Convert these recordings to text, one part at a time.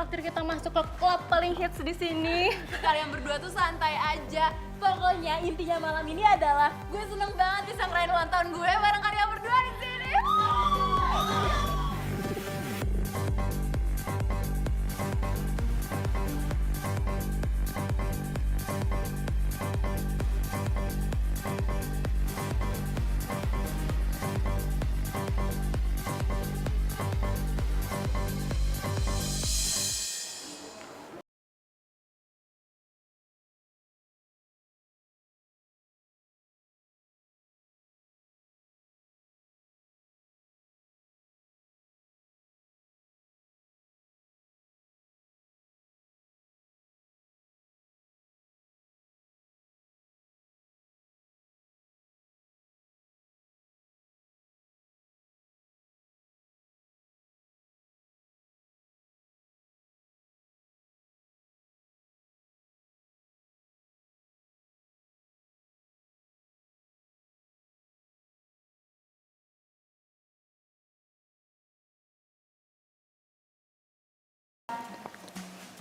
traktir kita masuk ke klub paling hits di sini. Kalian berdua tuh santai aja. Pokoknya intinya malam ini adalah gue seneng banget bisa ngerayain ulang tahun gue bareng kalian berdua di sini.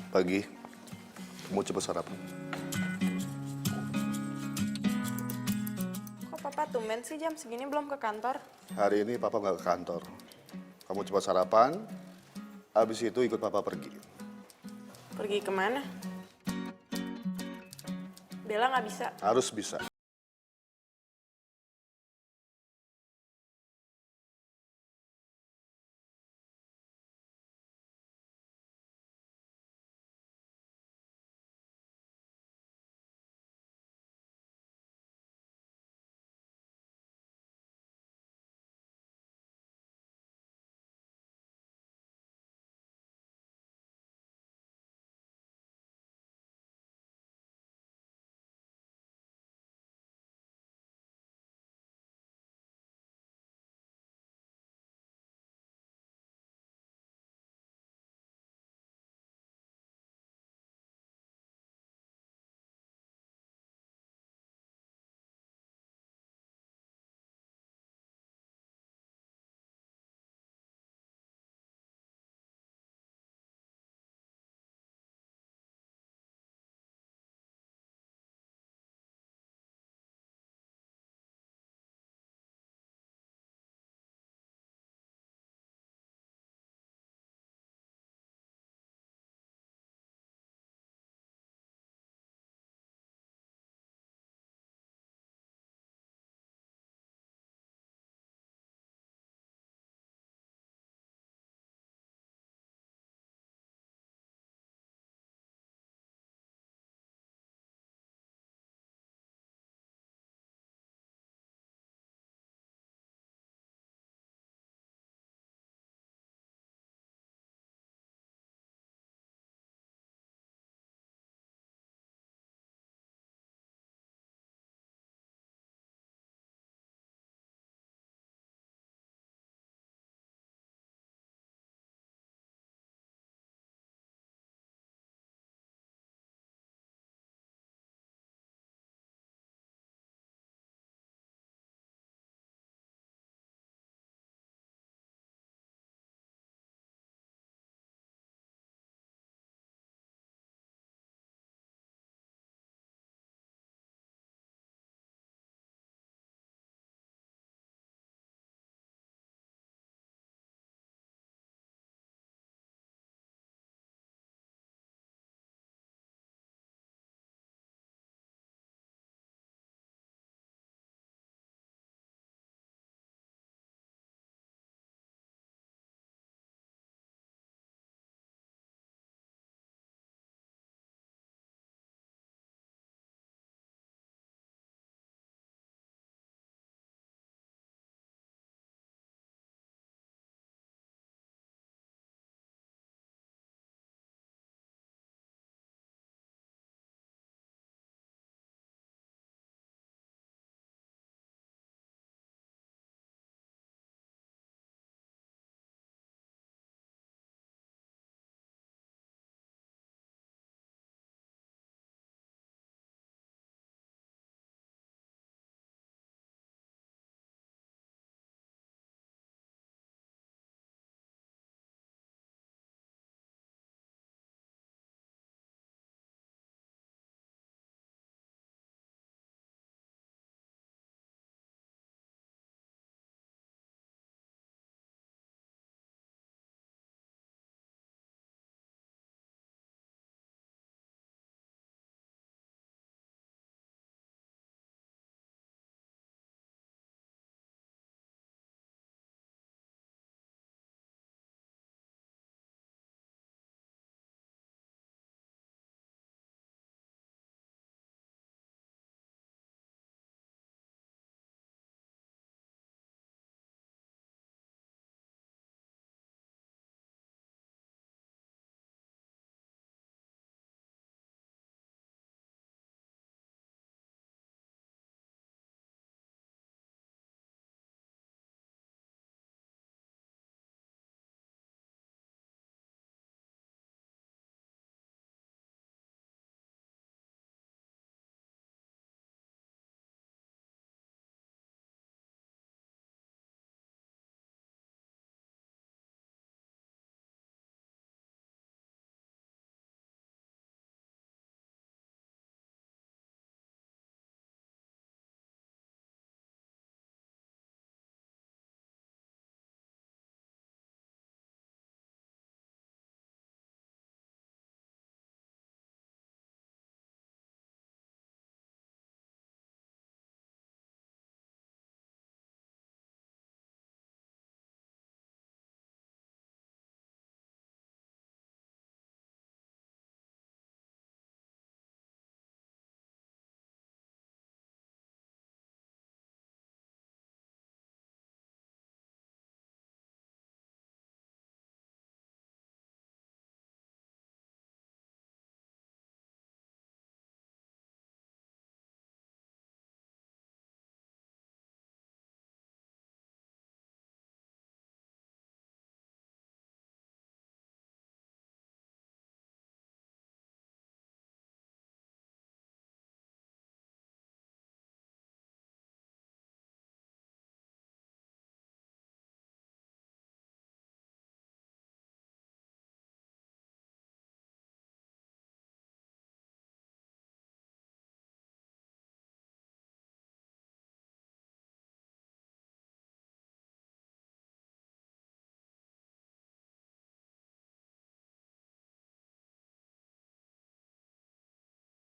Pagi, kamu coba sarapan. Kok papa tumben sih jam segini belum ke kantor? Hari ini papa nggak ke kantor. Kamu coba sarapan, habis itu ikut papa pergi. Pergi kemana? Bella nggak bisa. Harus bisa.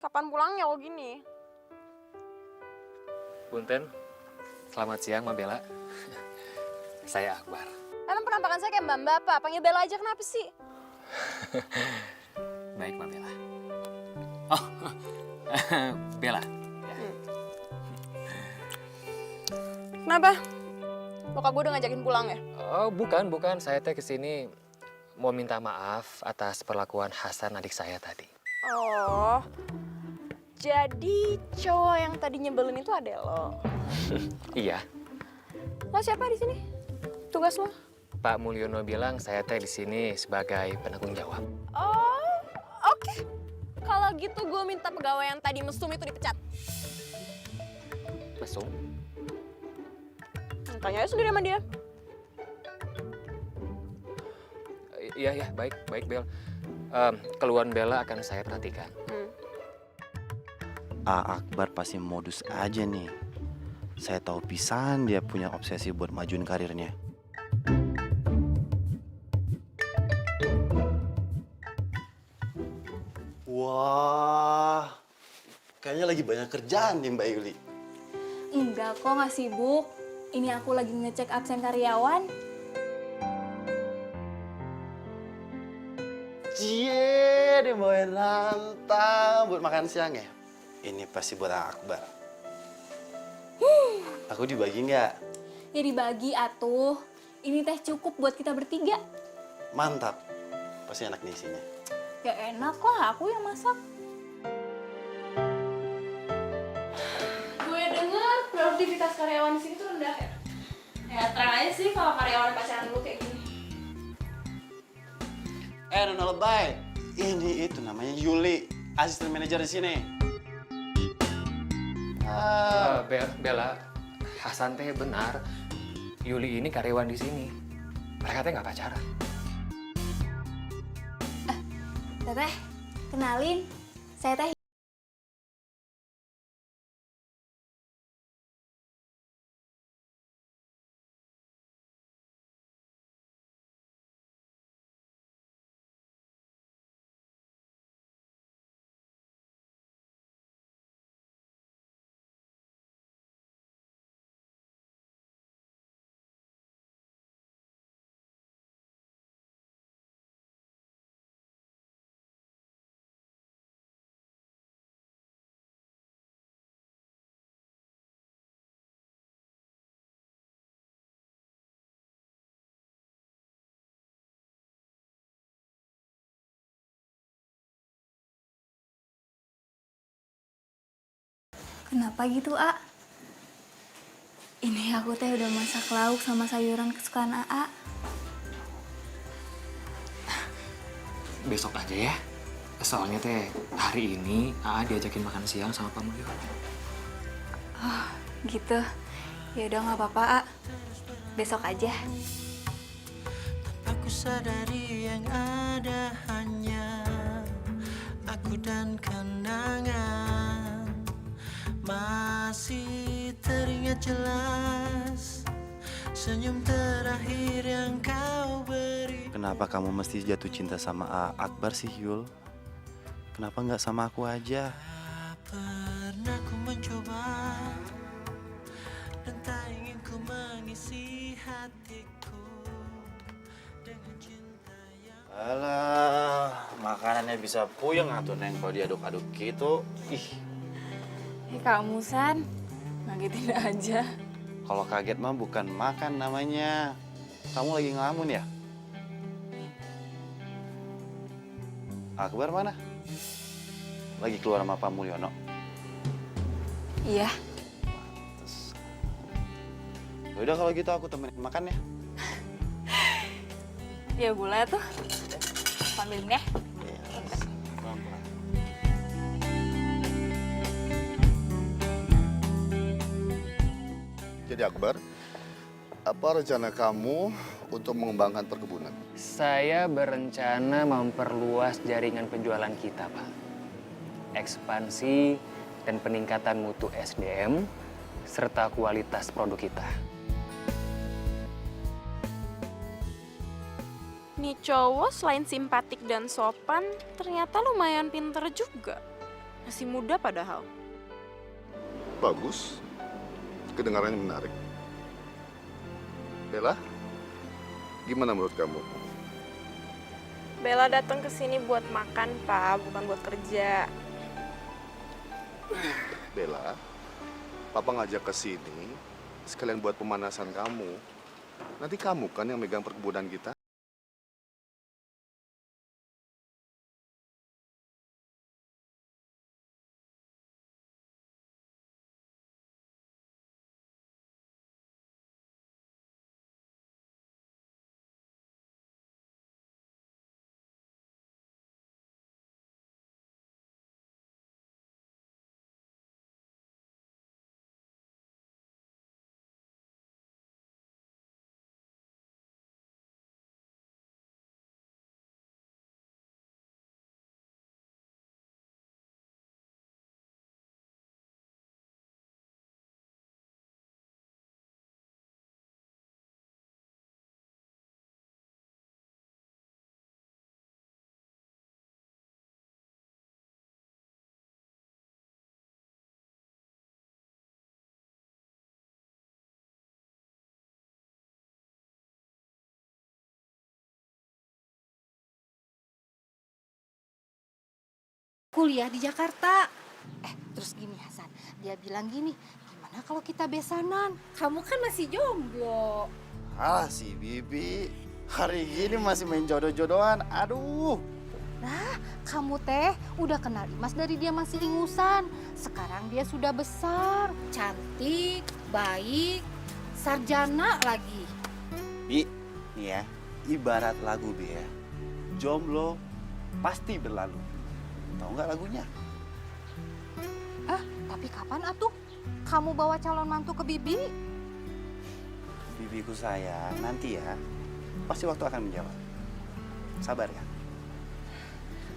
Kapan pulangnya kok gini? Punten, selamat siang Mbak Bella. Saya Akbar. Emang penampakan saya kayak mbak-mbak apa? Panggil Bella aja kenapa sih? Baik Mbak Bella. Oh, Bella. Ya. Kenapa? Bokap gue udah ngajakin pulang ya? Oh, bukan. Saya teh kesini mau minta maaf atas perlakuan Hasan adik saya tadi. Oh, jadi cowok yang tadi nyebelin itu ada lo. Iya, Lo siapa di sini? Tugas lo? Pak Mulyono bilang saya teh di sini sebagai penanggung jawab. Oh, oke. Kalau gitu gue minta pegawai yang tadi mesum itu dipecat. Mesum? Tanya aja sendiri sama dia. Iya, baik Bel. Keluhan Bella akan saya perhatikan. Akbar pasti modus aja nih. Saya tahu pisan dia punya obsesi buat majuin karirnya. Wah, kayaknya lagi banyak kerjaan nih Mbak Yuli. Enggak kok, nggak sibuk. Ini aku lagi ngecek absen karyawan. Cie, dia bawain rantang buat makan siang ya. Ini pasti buat Akbar. Aku dibagi nggak? Ya dibagi atuh. Ini teh cukup buat kita bertiga. Mantap. Pasti enak nih isinya. Ya enak lah, aku yang masak. Gue denger produktivitas karyawan di sini tuh rendah ya? Ya tren aja sih kalau karyawan pacaran dulu kayak gini. Nona lebay. Ini itu namanya Yuli, asisten manajer di sini. Bella, Hasan teh benar. Yuli ini karyawan di sini. Mereka teh nggak pacaran. Teteh, kenalin. Saya teh. Kenapa gitu, A? Ini aku teh udah masak lauk sama sayuran kesukaan AA. Besok aja ya. Soalnya teh hari ini AA diajakin makan siang sama Pak Mulyono. Oh, gitu. Ya udah nggak apa-apa, A. Besok aja. Aku sadari yang ada hanya aku dan kenangan. Masih teringat jelas senyum terakhir yang kau beri. Kenapa kamu mesti jatuh cinta sama Akbar sih, Yul? Kenapa nggak sama aku aja? Pernah ku mencoba dan tak ingin ku mengisi hatiku dengan cinta yang... Alah, makanannya bisa puyeng atuh Neng kalau diaduk-aduk gitu. Ih, Kamu, San. Ngagetin aja. kalau kaget mah bukan makan namanya. Kamu lagi ngelamun ya? Akbar mana? Lagi keluar sama Pak Mulyono. Iya. Udah kalau gitu aku temenin makan ya. Ya boleh tuh. Ambilin ya. Pelan-pelan. Jadi Akbar, apa rencana kamu untuk mengembangkan perkebunan? Saya berencana memperluas jaringan penjualan kita, Pak. Ekspansi dan peningkatan mutu SDM serta kualitas produk kita. Nih cowok selain simpatik dan sopan, ternyata lumayan pinter juga. Masih muda padahal. Bagus. Kedengarannya menarik. Bella, gimana menurut kamu? Bella datang ke sini buat makan, Pak, bukan buat kerja. Bella, Papa ngajak ke sini sekalian buat pemanasan kamu. Nanti kamu kan yang megang perkebunan kita. Kuliah di Jakarta. Terus gini Hasan, dia bilang gini, gimana kalau kita besanan? Kamu kan masih jomblo. Ah, si Bibi. Hari gini masih main jodoh-jodohan. Aduh. Nah, kamu teh udah kenal Imas dari dia masih ingusan. Sekarang dia sudah besar, cantik, baik, sarjana lagi. Bi, nih ya, ibarat lagu Bi ya. Jomblo pasti berlalu. Tahu nggak lagunya? Tapi kapan atuh kamu bawa calon mantu ke Bibi? Bibiku sayang, nanti ya. Pasti waktu akan menjawab. Sabar ya.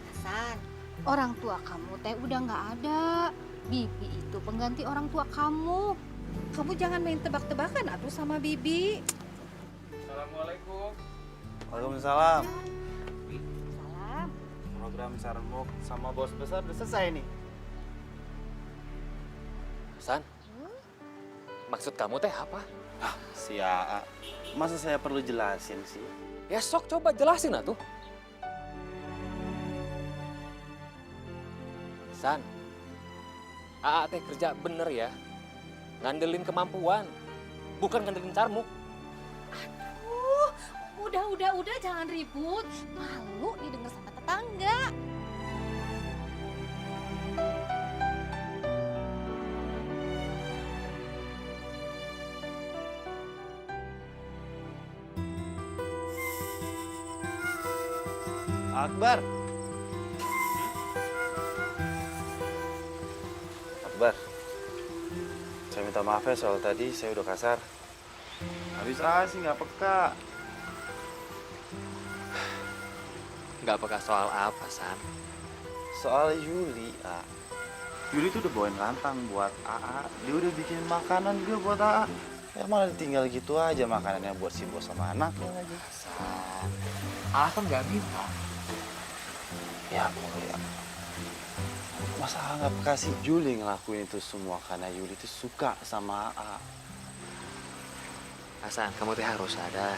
Hasan, orang tua kamu teh udah nggak ada. Bibi itu pengganti orang tua kamu. Kamu jangan main tebak-tebakan atuh sama Bibi. Assalamualaikum. Waalaikumsalam. Salam. Program Sarmuk sama bos besar udah selesai nih. San, maksud kamu teh apa? Si Aa, masa saya perlu jelasin sih? Ya sok coba jelasin atuh. San, Aa teh kerja bener ya. Ngandelin kemampuan, bukan ngandelin carmuk. Udah, jangan ribut. Malu didengar sama tetangga. Akbar. Akbar. Saya minta maaf ya soal tadi saya udah kasar. Habis sih nggak peka. Nggak peka soal apa, San? Soal Yuli, A. Yuli tuh udah bawain rantang buat AA. Dia udah bikin makanan juga buat AA. Ya malah ditinggal gitu aja makanannya buat si bos sama anaknya lagi. San, Aa kan nggak minta. Ya boleh. Masa nggak kasih Yuli ngelakuin itu semua karena Yuli tuh suka sama AA. Hasan, kamu teh harus sadar.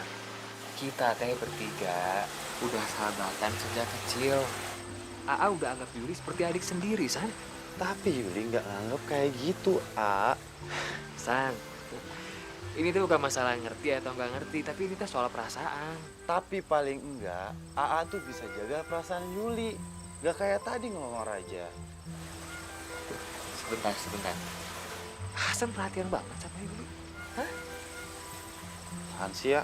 Kita teh bertiga udah sahabatan sejak kecil. Aa udah anggap Yuli seperti adik sendiri, San. Tapi Yuli nggak nganggep kayak gitu, A. San, ini tuh bukan masalah ngerti atau nggak ngerti, tapi ini tuh soal perasaan. Tapi paling enggak, AA tuh bisa jaga perasaan Yuli. Gak kayak tadi ngomong Raja. Sebentar. Hasan perhatian banget sama Yuli. Hah? Hansia,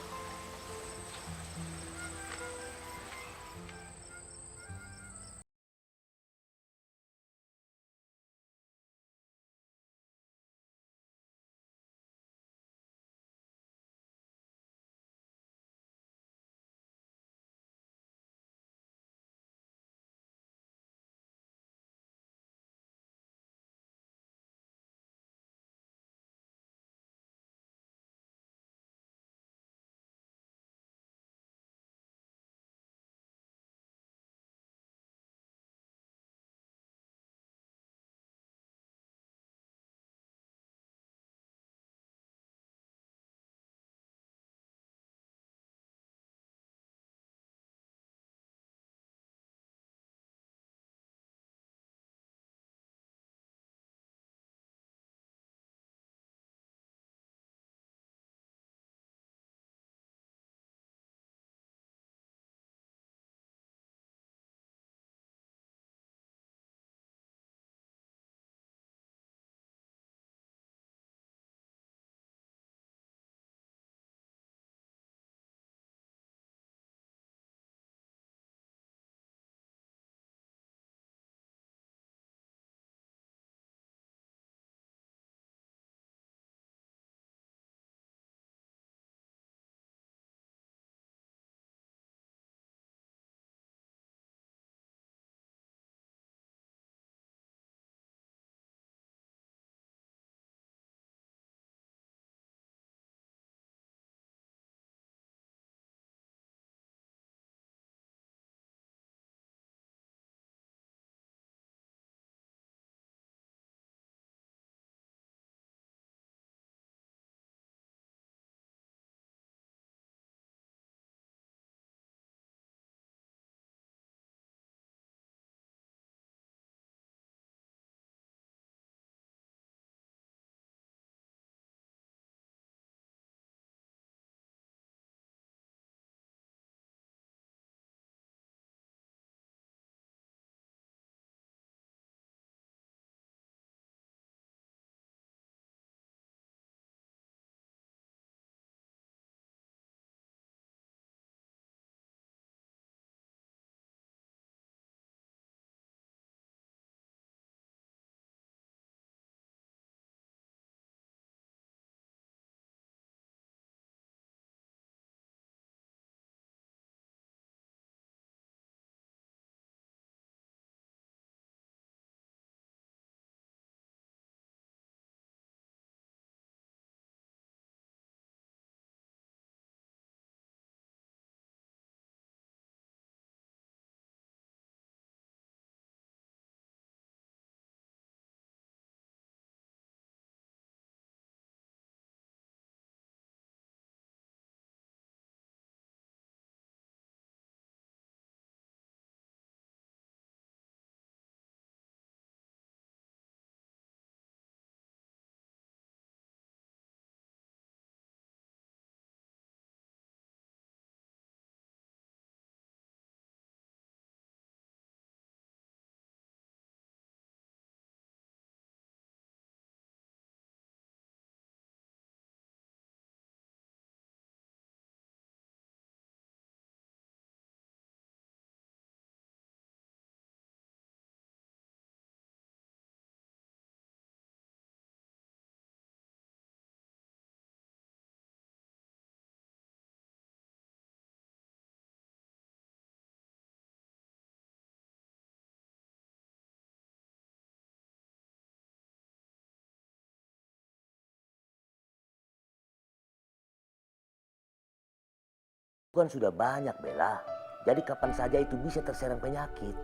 Kan sudah banyak, Bella. Jadi kapan saja itu bisa terserang penyakit.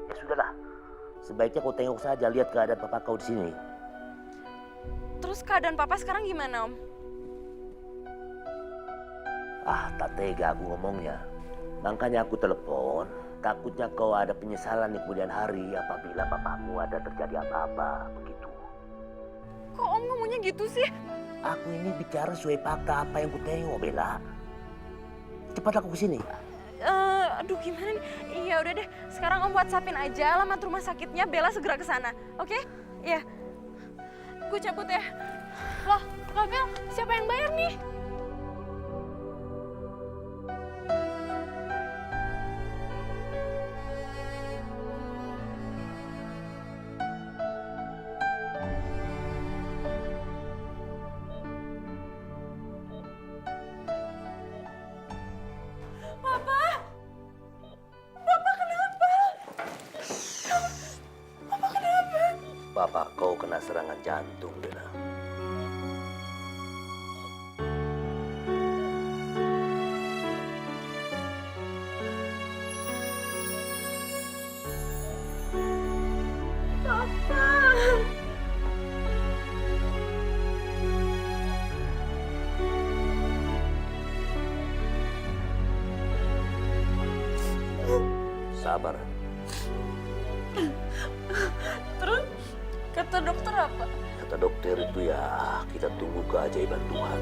Ya sudahlah. Sebaiknya kau tengok saja, lihat keadaan papa kau di sini. Terus keadaan papa sekarang gimana, Om? Ah, tak tega aku ngomongnya. Makanya aku telepon. Takutnya kau ada penyesalan di kemudian hari apabila papamu ada terjadi apa-apa. Begitu. Kok Om ngomongnya gitu sih? Aku ini bicara sesuai fakta apa yang ku tengok, Bella. Cepat aku kesini. Aduh gimana nih? Iya udah deh, sekarang Om WhatsAppin aja alamat rumah sakitnya, Bella segera ke sana. Oke? Iya. Gue cabut ya. Loh, Bel, siapa yang bayar nih? Papa kau kena serangan jantung, Bella. Sabar. Terus kata dokter apa? Kata dokter itu ya, kita tunggu keajaiban Tuhan.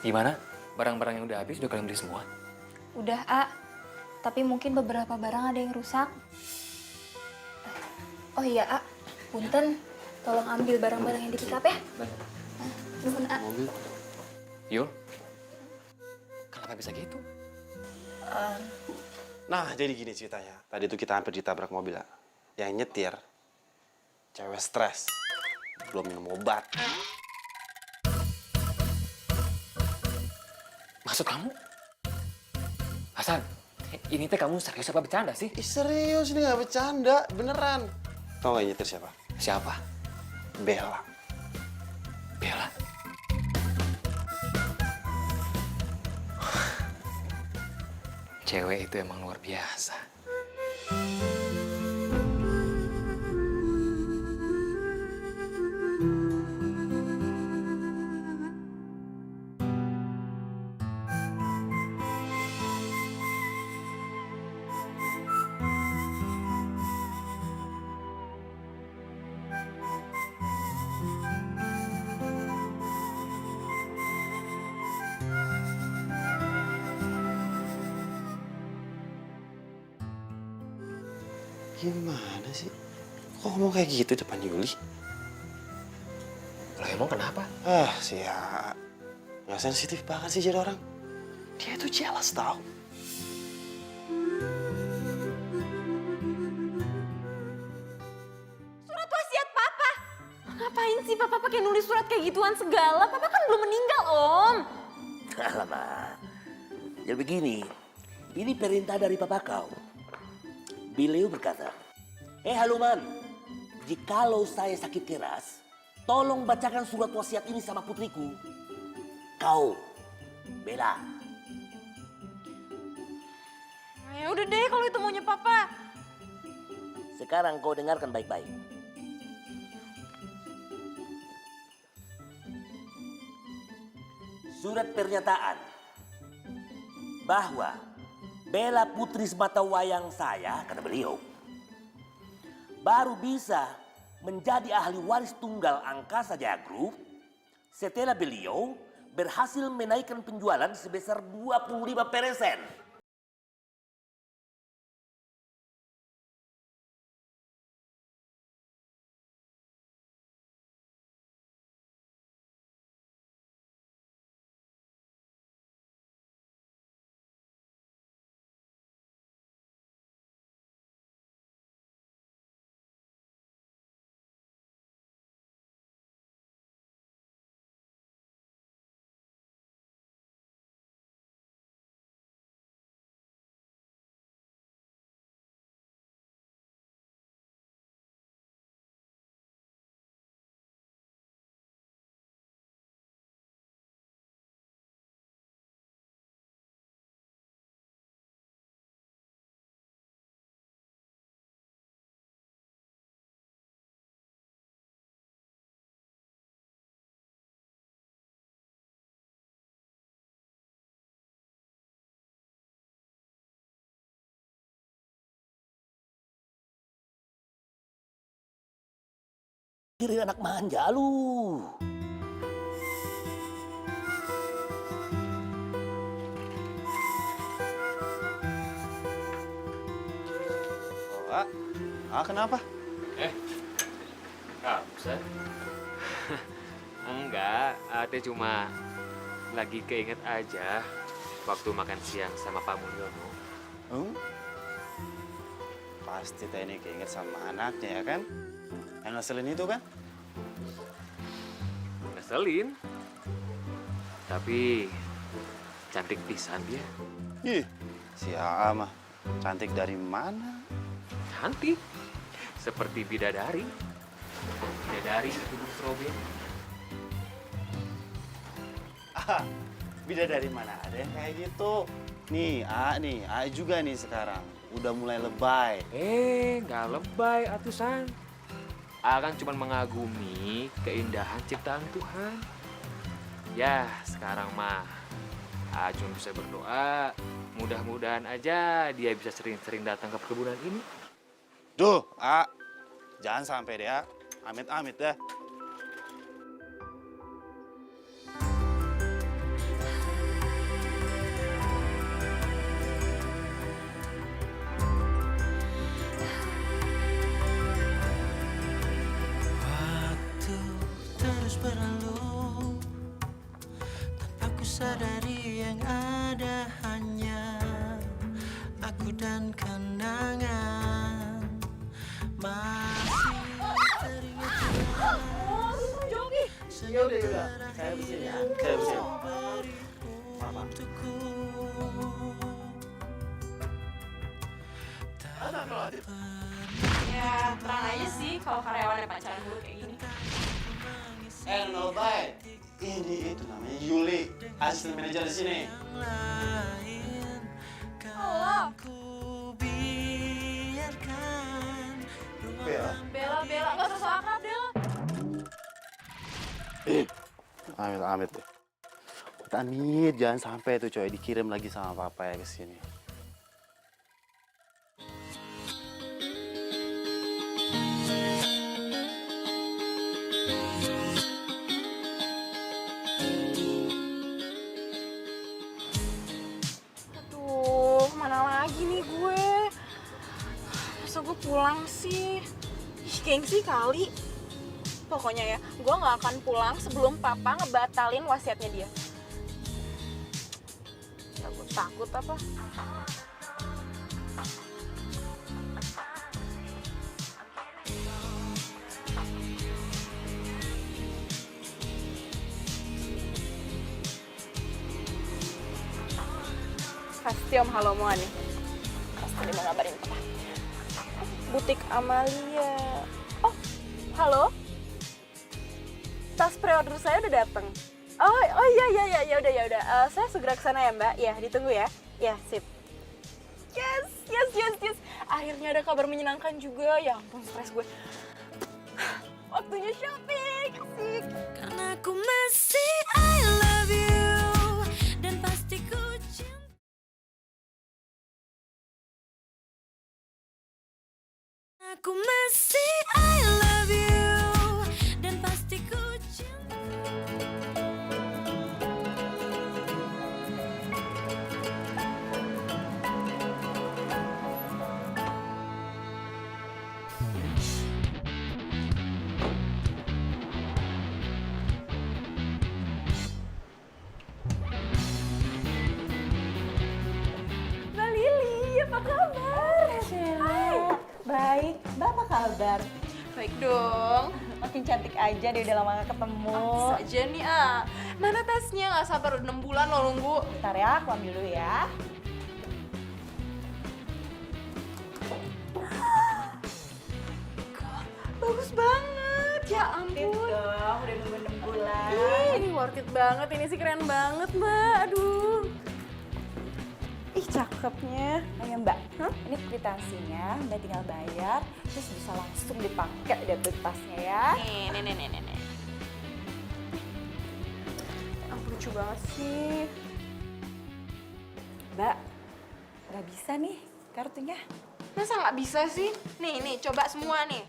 Gimana? Barang-barang yang udah habis udah kalian beli semua? Udah, A. Tapi mungkin beberapa barang ada yang rusak. Oh iya, A. Punten, tolong ambil barang-barang yang di pick up ya. Nuhun, A. Mobil. Yul, kenapa bisa gitu? Nah, jadi gini ceritanya. Tadi tuh kita hampir ditabrak mobil, ya. Yang nyetir, cewek stres, belum minum obat. Maksud kamu? Hasan, ini teh kamu serius apa bercanda sih? Ih, serius, ini gak bercanda, beneran. Tau gak yang nyetir siapa? Siapa? Bella. Bella? Cewek itu emang luar biasa. Gimana sih? Kok ngomong kayak gitu depan Yuli? Lah emang kenapa? Siap. Gak sensitif banget sih jadi orang. Dia itu jealous tau. Surat wasiat Papa. Ngapain sih Papa pakai nulis surat kayak gituan segala? Papa kan belum meninggal, Om. Alamak. Jadi begini, ini perintah dari papa kau. Beliau berkata, Haluman, jikalau saya sakit keras, tolong bacakan surat wasiat ini sama putriku. Kau, Bella. Ya udah deh kalau itu maunya Papa. Sekarang kau dengarkan baik-baik. Surat pernyataan bahwa Bella putri sematawayang saya, kata beliau, baru bisa menjadi ahli waris tunggal Angkasa Jaya Group setelah beliau berhasil menaikkan penjualan sebesar 25%. Diri anak manja lu. Oh, kenapa? Bisa? Enggak, Ate cuma lagi keinget aja waktu makan siang sama Pak Mulyono. Pasti teh ini keinget sama anaknya ya kan? Yang ngeselin itu kan? Ngeselin, tapi cantik pisan dia. Ih, si Aa mah cantik dari mana? Cantik, seperti bidadari. Bidadari hidung stroberi. Beda dari mana ada yang kayak gitu? Nih, A juga nih sekarang udah mulai lebay. Nggak lebay atusan. Akan cuma mengagumi keindahan ciptaan Tuhan. Ya, sekarang mah cuma bisa berdoa. Mudah-mudahan aja dia bisa sering-sering datang ke perkebunan ini. Duh, jangan sampai deh, amit-amit dah. Waktu terus berlalu tanpa ku sadari yang ada hanya aku dan kenangan masih teringat Yaudah. Saya bersih ya. Saya bersih. untukku. Ya, tenang aja sih kalau karyawannya pacaran dulu kayak gini. Lebay. Ini itu namanya Yuli, asisten manajer di sini. Bella, nggak usah so akrab deh. Amit deh. Amit, jangan sampai tuh coy dikirim lagi sama papa ya ke sini. Aduh, mana lagi nih gue? Masa gue pulang sih? Ih, gengsi kali. Pokoknya ya, gue gak akan pulang sebelum papa ngebatalin wasiatnya dia. Ya gue takut apa? Pasti Om Halomoan nih. Pasti dia mau ngabarin papa. Butik Amalia. Oh, halo? Tas pre-order saya udah datang. Oh iya, ya udah. Saya segera ke sana ya, Mbak. Ya, ditunggu ya. Ya, sip. Yes. Akhirnya ada kabar menyenangkan juga. Ya ampun, stres gue. Waktunya shopping. Asik. Karena aku masih I love you dan pasti ku cinta. Aku masih I love you dan pasti ku cinta. Mbak Lili, apa kabar? Hai. Baik, Mbak apa kabar? Baik dong. Makin cantik aja deh, udah lama gak ketemu. Bisa aja nih, Mana tasnya? Gak sabar, udah 6 bulan lo nunggu. Bentar ya, aku ambil dulu ya. Bagus banget, ya Tip ampun. dong, udah nunggu 6 bulan. Ini worth it banget, ini sih keren banget Mbak, aduh. Ih cakepnya. Ayo Mbak, ini kwitansinya, Mbak tinggal bayar, terus bisa langsung dipakai deh tuh tasnya ya. Nih. Ampun lucu banget sih. Mbak, nggak bisa nih kartunya. Masa nggak bisa sih? Nih, coba semua nih.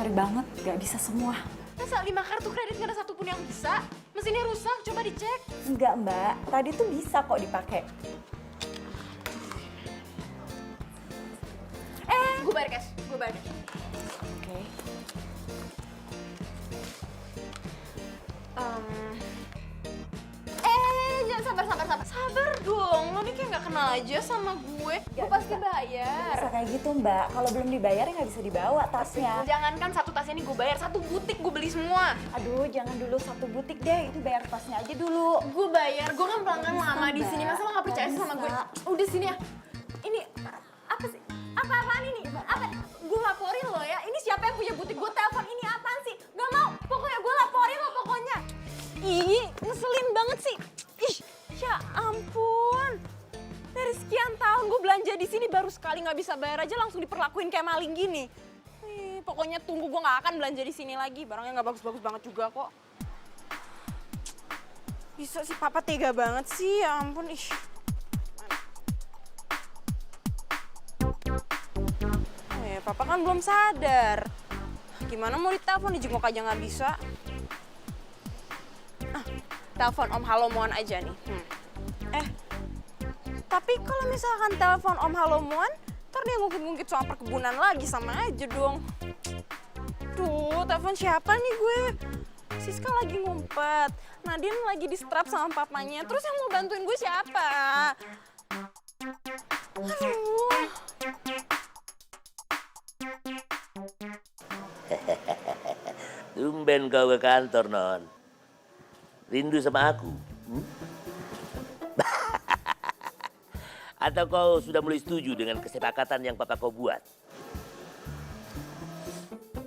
sorry banget, gak bisa semua. Masa 5 kartu kredit gak ada satupun yang bisa? Mesinnya rusak, coba dicek. Enggak mbak, tadi tuh bisa kok dipakai. Gue bayar cash, gue bayar cash. Oke. Jangan sabar. Sabar dong, lo nih kayak gak kenal aja sama gue. Gue pasti bayar. Bisa kayak gitu mbak, kalau belum dibayar nggak bisa dibawa tasnya. Jangankan satu tasnya nih gue bayar, satu butik gue beli semua. Aduh, jangan dulu satu butik deh, itu bayar tasnya aja dulu. Gue bayar, gue kan pelanggan lama di sini. Masa lo gak percaya Nggak sama gue? bisa. Udah sini ya. Ini apa sih? Apa-apaan ini? Apa? Gue laporin lo ya. Ini siapa yang punya butik? Gue telepon. Ini apaan sih? Gak mau. Pokoknya gue laporin lo pokoknya. Ih, ngeselin banget sih. Ih, ya ampun. Dari sekian tahun gue belanja di sini baru sekali nggak bisa bayar aja langsung diperlakuin kayak maling gini. Ih, pokoknya tunggu gue nggak akan belanja di sini lagi. Barangnya nggak bagus-bagus banget juga kok. Bisa sih papa tega banget sih, ya ampun. Ih. Papa kan belum sadar. Gimana mau ditelepon, dijenguk aja nggak bisa. Telepon Om Halomuan aja nih. Tapi kalau misalkan telepon Om Halomuan, ntar dia ngungkit-ngungkit soal perkebunan lagi, sama aja dong. Duh, telepon siapa nih gue? Siska lagi ngumpet, Nadine lagi di-strap sama papanya, terus yang mau bantuin gue siapa? Aduh. Tumben kau ke kantor, Non. Rindu sama aku? Atau kau sudah mulai setuju dengan kesepakatan yang papa kau buat?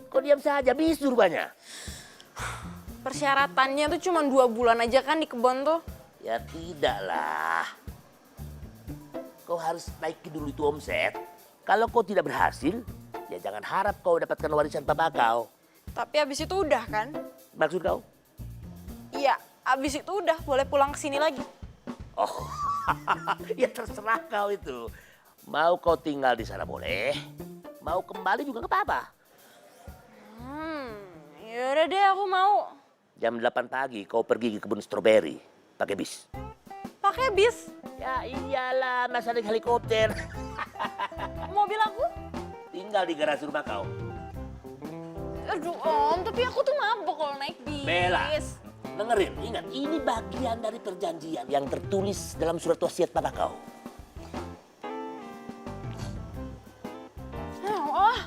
Kau diam saja, bisu rupanya. Persyaratannya tuh cuma 2 bulan aja kan di kebun tuh? Ya tidaklah. Kau harus naiki dulu itu omset. Kalau kau tidak berhasil, ya jangan harap kau dapatkan warisan papa kau. Tapi abis itu udah kan? Maksud kau? Iya, abis itu udah boleh pulang ke sini lagi. Oh, ya terserah kau itu. Mau kau tinggal di sana boleh, mau kembali juga nggak apa-apa. Yaudah deh, aku mau. Jam 8 pagi kau pergi ke kebun stroberi pakai bis. Pakai bis? Ya iyalah, masa naik helikopter. Mobil aku? Tinggal di garasi rumah kau. Aduh Om, tapi aku tuh mabok kalau naik bis. Bella, dengerin, ingat ini bagian dari perjanjian yang tertulis dalam surat wasiat papa kau. Oh.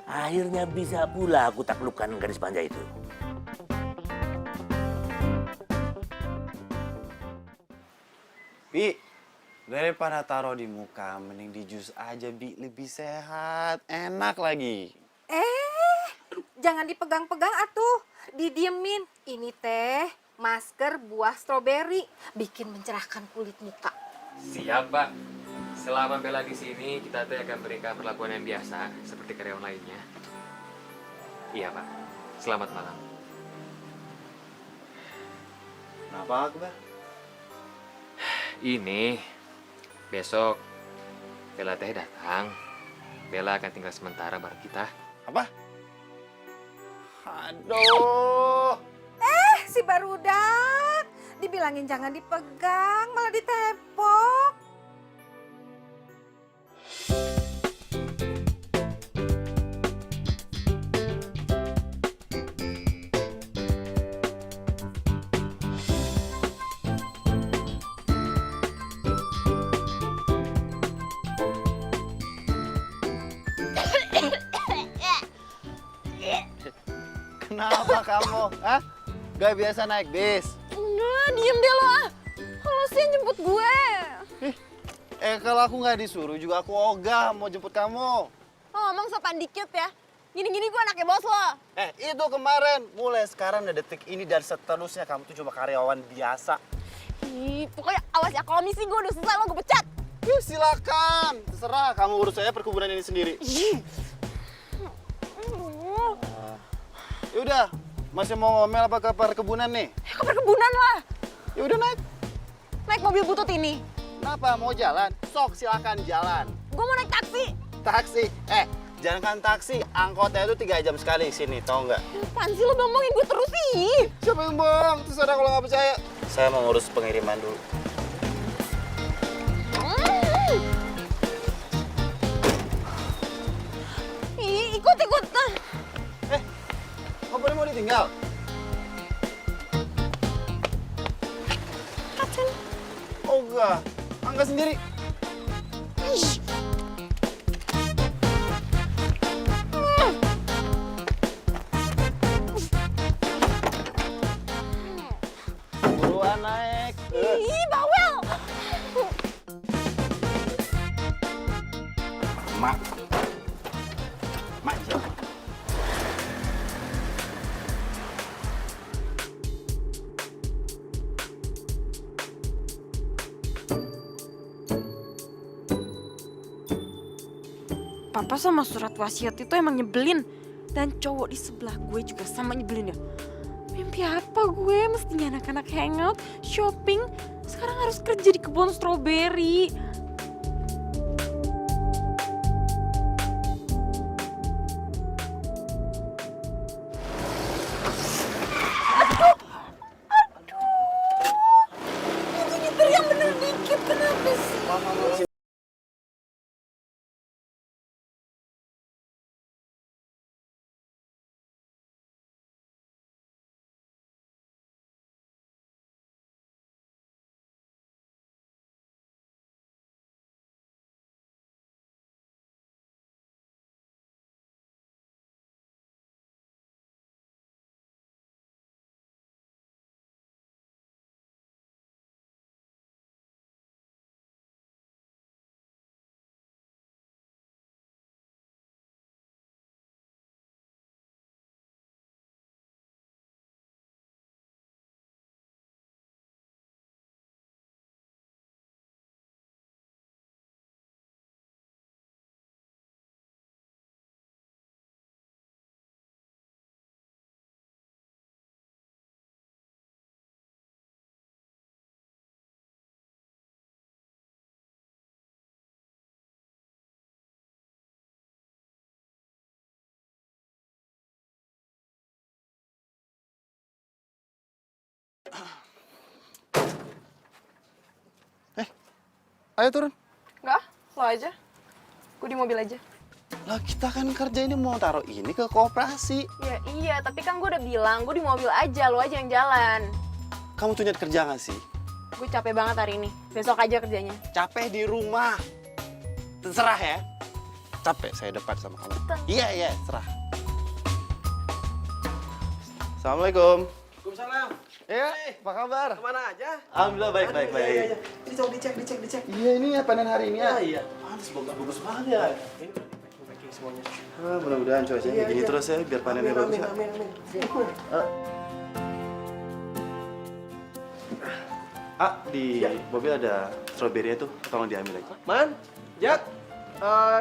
Akhirnya bisa pula aku taklukkan gadis manja itu. Bi, daripada taruh di muka, mending di jus aja, Bi. Lebih sehat, enak lagi. Jangan dipegang-pegang atuh, didiemin. Ini teh masker buah stroberi, bikin mencerahkan kulit muka. Siap, Pak. Selama Bella di sini, kita tuh akan berikan perlakuan yang biasa seperti karyawan lainnya. Iya, Pak. Selamat malam. Kenapa Akbar? Ini besok Bella teh datang. Bella akan tinggal sementara bareng kita. Apa? Aduh. Si barudak, dibilangin jangan dipegang, malah ditepok. Kenapa kamu? Hah? Gak biasa naik bis? Enggak, diem deh lo ah. Kalau sih yang jemput gue. Kalau aku nggak disuruh juga aku ogah mau jemput kamu. Lo ngomong sopan dikit ya. Gini-gini gue anaknya bos lo. Itu kemarin. Mulai sekarang dan detik ini dan seterusnya kamu tuh cuma karyawan biasa. Ih, pokoknya awas ya, kalau misi gue udah selesai lo gue pecat. Silakan, terserah kamu urus saya perkebunan ini sendiri. Yaudah, masih mau ngomel apa ke perkebunan nih? Ke perkebunan lah. Ya udah naik. naik mobil butut ini? Kenapa? Mau jalan? Sok, silakan jalan. Gue mau naik taksi. Taksi? Jangan kan taksi, angkotnya itu 3 jam sekali sini, tau nggak? Apaan sih lo bohongin gue terus sih? Siapa yang bohong? Terserah kalau nggak percaya. Saya mau ngurus pengiriman dulu. Ikut. Kamu mau ditinggal? Oh enggak, angkat sendiri. Buruan naik. Ih, bawel. Mak. Mak. Papa sama surat wasiat itu emang nyebelin. Dan cowok di sebelah gue juga sama nyebelin ya. Mimpi apa gue? Mestinya anak-anak hangout, shopping. Sekarang harus kerja di kebun stroberi. Itu nyetir yang bener dikit, kenapa sih? Ayo turun. Enggak, lo aja. Gue di mobil aja. Lah kita kan kerja ini mau taruh ini ke koperasi. Ya iya, tapi kan gue udah bilang gue di mobil aja, lo aja yang jalan. Kamu tuh nyari kerja nggak sih? Gue capek banget hari ini. Besok aja kerjanya. Capek di rumah. Terserah ya. Capek saya depan sama kamu. Iya, serah. Assalamualaikum. Waalaikumsalam. Iya, apa kabar? Kemana aja? Alhamdulillah baik. Iya. Dicek. Iya ini ya panen hari ini ya. Iya. Pantes bagus banget ya. Ini packing semuanya. Mudah-mudahan cuacanya Iya, begini iya. terus ya biar panennya bagus. Ya. Amin. Di mobil ada stroberi itu, tolong diambil aja. Man, Jak.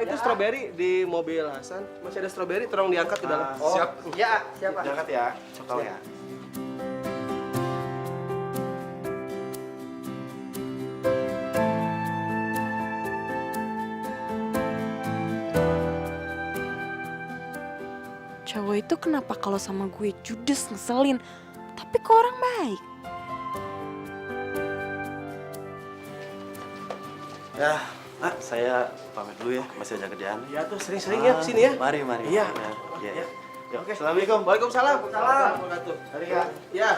Itu stroberi di mobil Hasan. Masih ada stroberi, tolong diangkat ke dalam. Siap. Iya, siap, Pak. Diangkat ya. Tolong ya. Cowok itu kenapa kalau sama gue judes ngeselin, tapi kok orang baik? Ya, saya pamit dulu ya, masih ada kerjaan. Iya tuh, sering-sering ya kesini ya. Mari. Iya. Ya. Oke. Assalamualaikum. Waalaikumsalam. Wabarakatuh. Mari ya. Ya.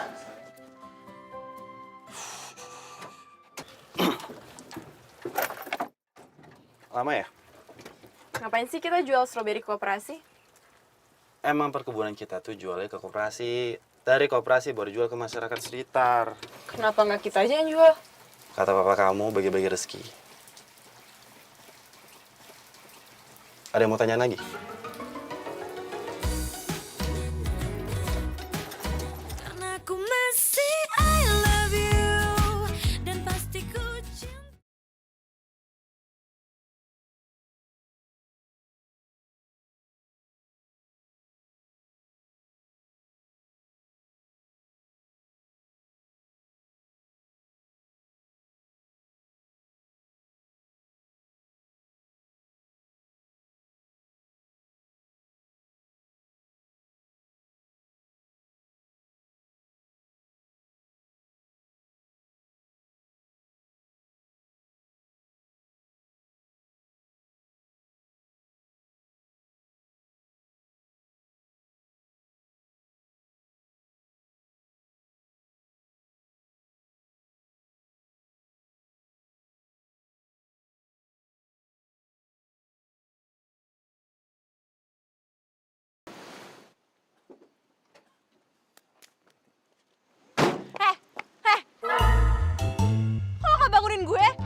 Lama ya? Ngapain sih kita jual stroberi koperasi? Emang perkebunan kita tuh jualnya ke koperasi. Dari koperasi baru jual ke masyarakat sekitar. Kenapa nggak kita aja yang jual? Kata papa kamu bagi-bagi rezeki. Ada yang mau tanya lagi?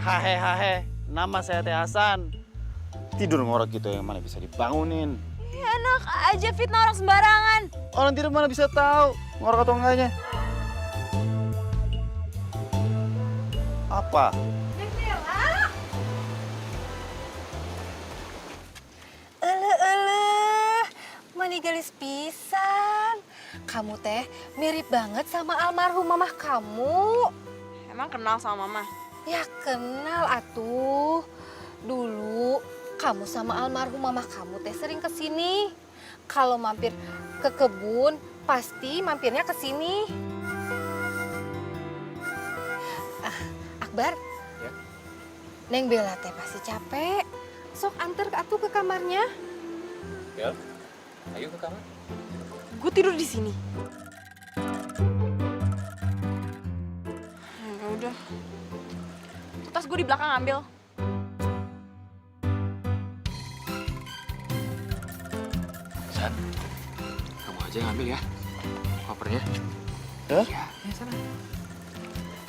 Hahe, nama saya Teh Hasan. Tidur ngorok gitu yang mana bisa dibangunin. Enak aja fitnah orang sembarangan. Orang tidur mana bisa tahu ngorok atau enggaknya. Apa? Manigalis pisan. Kamu teh mirip banget sama almarhum mamah kamu. Emang kenal sama mama? Ya kenal atuh. Dulu kamu sama almarhum mamah kamu teh sering kesini. Kalau mampir ke kebun, pasti mampirnya ke sini. Akbar, Ya? Neng Bella teh pasti capek. Sok anter atuh ke kamarnya. Bel, ayo ke kamar. Gue tidur di sini. Ya udah. Tas gue di belakang ambil. San, kamu aja yang ambil ya kopernya. Hah? Ya, sana.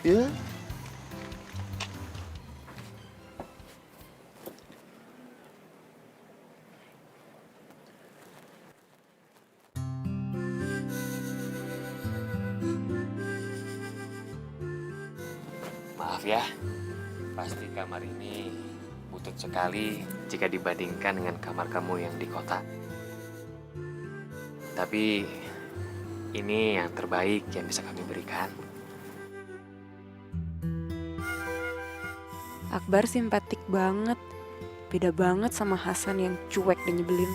Iya. Maaf ya, pasti kamar ini butut sekali jika dibandingkan dengan kamar kamu yang di kota. Tapi ini yang terbaik yang bisa kami berikan. Akbar simpatik banget. Beda banget sama Hasan yang cuek dan nyebelin.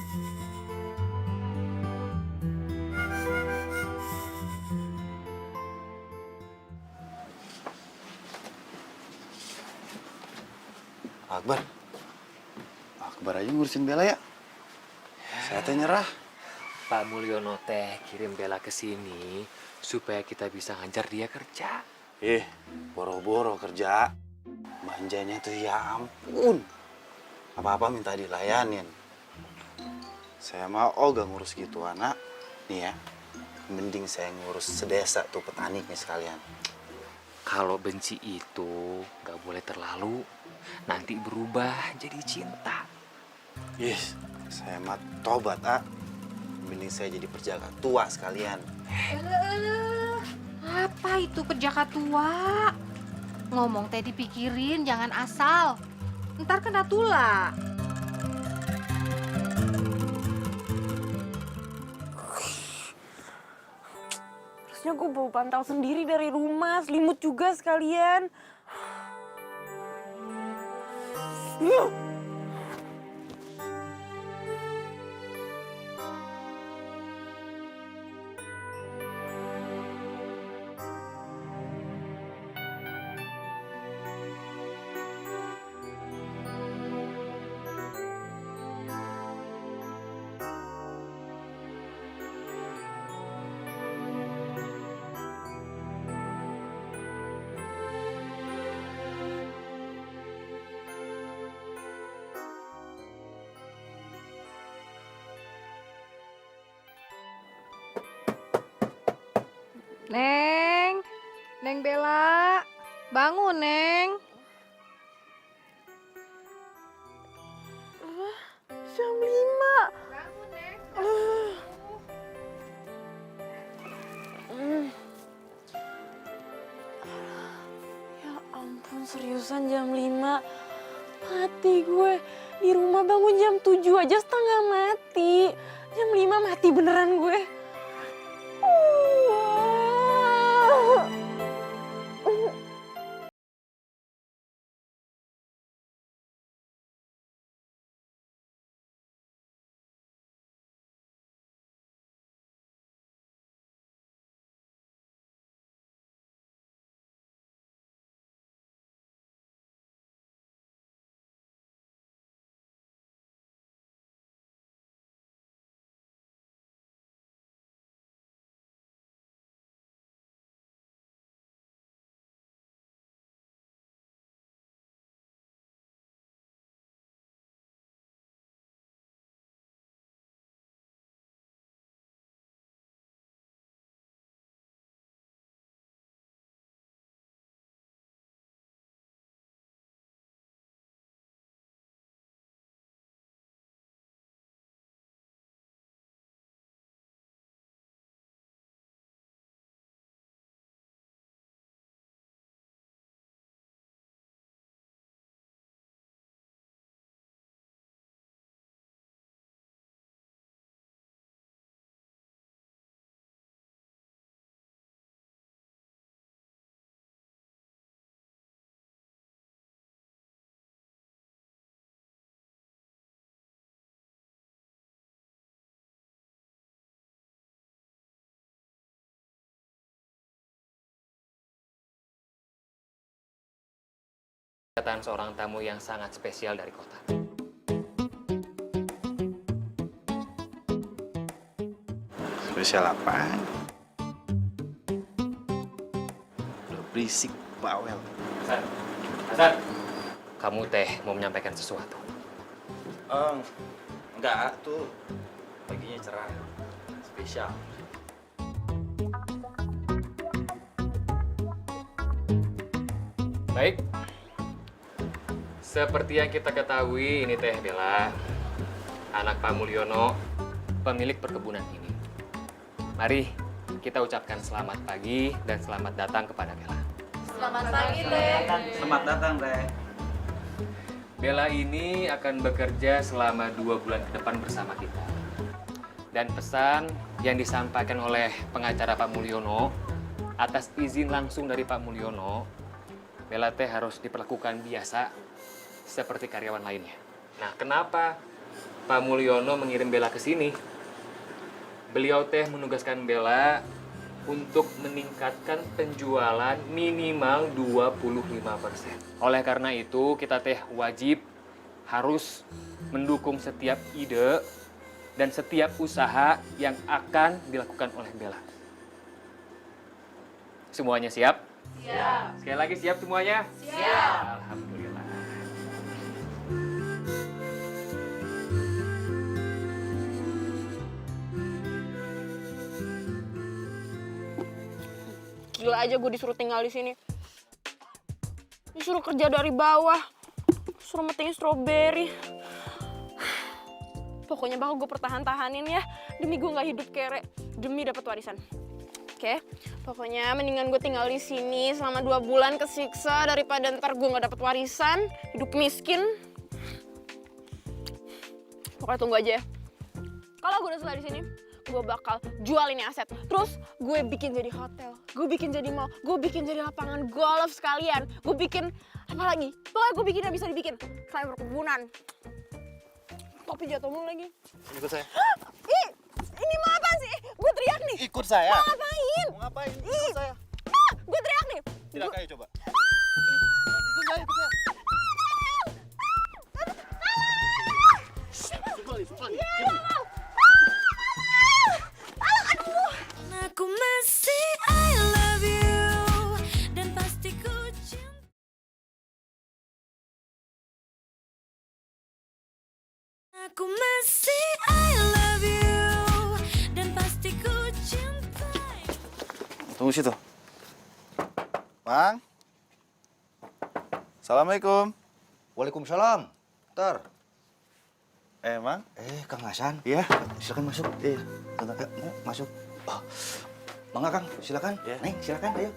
Akbar. Akbar aja ngurusin Bella ya. Saya teh nyerah. Pak Mulyono teh kirim Bella ke sini supaya kita bisa ngajar dia kerja. Boro-boro kerja. Manjanya tuh ya ampun. Apa-apa minta dilayanin. Saya mah gak ngurus gitu anak. Nih ya, mending saya ngurus sedesa tuh petaninya sekalian. Kalau benci itu gak boleh terlalu, nanti berubah jadi cinta. Saya mah tobat, mending saya jadi perjaka tua sekalian. Apa itu perjaka tua? Ngomong teh dipikirin, jangan asal. Ntar kena tula. Harusnya gue bawa bantal sendiri dari rumah, selimut juga sekalian. Neng Bella, bangun Neng. Jam 5. Bangun Neng. Ya ampun, seriusan jam 5. Mati gue. Di rumah bangun jam 7 aja setengah mati. Jam 5 mati beneran gue. Kedatangan seorang tamu yang sangat spesial dari kota. Spesial apa? Udah berisik, bawel. Hasan, Hasan, kamu teh mau menyampaikan sesuatu. Enggak, tuh paginya cerah. Spesial. Baik. Seperti yang kita ketahui, ini teh Bella, anak Pak Mulyono, pemilik perkebunan ini. Mari kita ucapkan selamat pagi dan selamat datang kepada Bella. Selamat pagi, Teh. Selamat datang, Teh. Bella ini akan bekerja selama 2 bulan ke depan bersama kita. Dan pesan yang disampaikan oleh pengacara Pak Mulyono, atas izin langsung dari Pak Mulyono, Bella teh harus diperlakukan biasa seperti karyawan lainnya. Nah, kenapa Pak Mulyono mengirim Bella ke sini? Beliau teh menugaskan Bella untuk meningkatkan penjualan minimal 25%. Oleh karena itu, kita teh wajib harus mendukung setiap ide dan setiap usaha yang akan dilakukan oleh Bella. Semuanya siap? Siap. Sekali lagi siap semuanya? Siap. Alhamdulillah. Gila aja gue disuruh tinggal di sini. Disuruh kerja dari bawah. Suruh meting stroberi. Pokoknya bakal gue pertahan-tahanin ya. Demi gue nggak hidup kere. Demi dapat warisan. Oke? Pokoknya mendingan gue tinggal di sini selama 2 bulan kesiksa daripada ntar gue nggak dapat warisan, hidup miskin. Pokoknya tunggu aja ya. Kalau gue udah selesai di sini, gue bakal jual ini aset. Terus gue bikin jadi hotel, gue bikin jadi mall, gue bikin jadi lapangan golf sekalian. Gue bikin apa lagi? Pokoknya gue bikin yang bisa dibikin. Selain perkebunan. Tapi jatuh mulu lagi. Ikut saya. Ih, ini mau apa sih? Gue teriak nih. Ikut saya. Mau ngapain? Mau ngapain? Ikut saya. Gue teriak nih. Tidak kayak coba. Ikut saya, ikut saya. Aku masih I love you dan pasti ku cinta. Aku masih I love you dan pasti ku cintai. Tunggu situ. Bang. Assalamualaikum. Waalaikumsalam. Ntar. Mang? Kang Hasan. Iya. Silakan masuk. Iya. Yuk, masuk. Oh. Mangga Kang, silakan. Ya. Neng, silakan, ayo.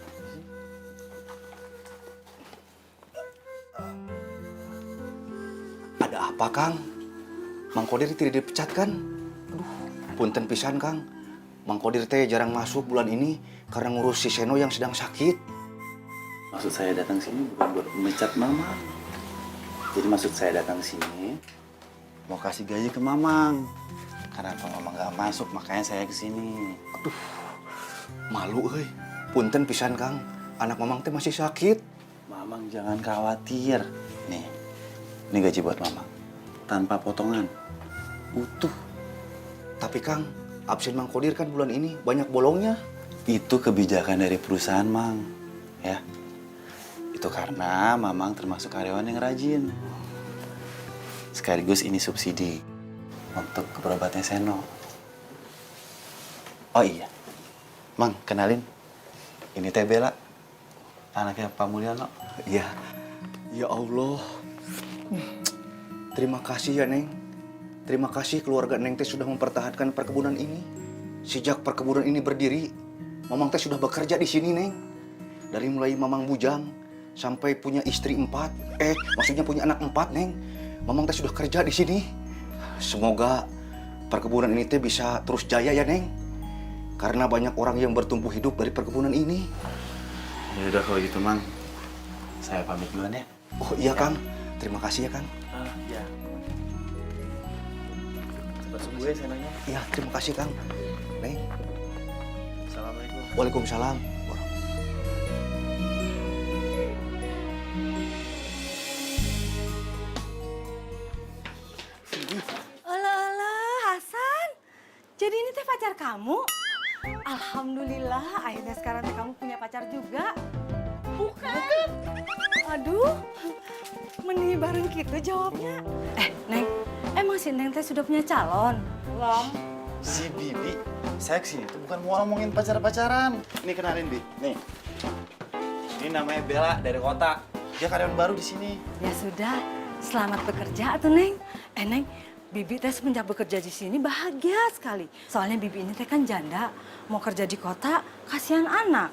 Ada apa, Kang? Mang Kodir tidak dipecat kan? Aduh, punten pisan, Kang. Mang Kodir teh jarang masuk bulan ini karena ngurus si Seno yang sedang sakit. Maksud saya datang sini bukan buat memecat Mama. Jadi maksud saya datang sini mau kasih gaji ke Mamang. Karena kalau Mamang nggak masuk, makanya saya ke sini. Aduh, malu, euy. Punten pisan, Kang. Anak Mamang teh masih sakit. Mamang jangan khawatir. Nih, ini gaji buat Mamang. Tanpa potongan. Utuh. Tapi, Kang, absen Mang Kodir kan bulan ini banyak bolongnya. Itu kebijakan dari perusahaan, Mang. Ya. Itu karena Mamang termasuk karyawan yang rajin. Sekaligus ini subsidi untuk berobatnya Seno. Oh iya, Mang, kenalin. Ini Teh Bella, anaknya Pak Mulyono. Iya. Ya Allah. Terima kasih ya, Neng. Terima kasih keluarga Neng teh sudah mempertahankan perkebunan ini. Sejak perkebunan ini berdiri, Mamang teh sudah bekerja di sini, Neng. Dari mulai Mamang bujang sampai punya istri 4. Maksudnya punya anak 4, Neng. Mamang teh sudah kerja di sini. Semoga perkebunan ini teh bisa terus jaya ya, Neng. Karena banyak orang yang bertumbuh hidup dari perkebunan ini. Ya udah kalau gitu, Mang. Saya pamit duluan ya. Oh iya, Kang. Terima kasih ya, Kang. Iya. Cepat sembuh ya Senonya. Iya, terima kasih, Kang. Neng. Assalamualaikum. Waalaikumsalam. Alah, Hasan. Jadi ini teh pacar kamu? Alhamdulillah, akhirnya sekarang teh kamu punya pacar juga. Bukan. Aduh, meni bareng gitu jawabnya. Neng, emang si Neng teh sudah punya calon? Belum. Si Bibi, saya kesini tuh bukan mau ngomongin pacar-pacaran. Nih kenalin, Bi. Nih. Ini namanya Bella dari kota. Dia karyawan baru di sini. Ya sudah, selamat bekerja tuh Neng. Neng, Bibi teh semenjak bekerja di sini bahagia sekali. Soalnya Bibi ini teh kan janda, mau kerja di kota, kasihan anak.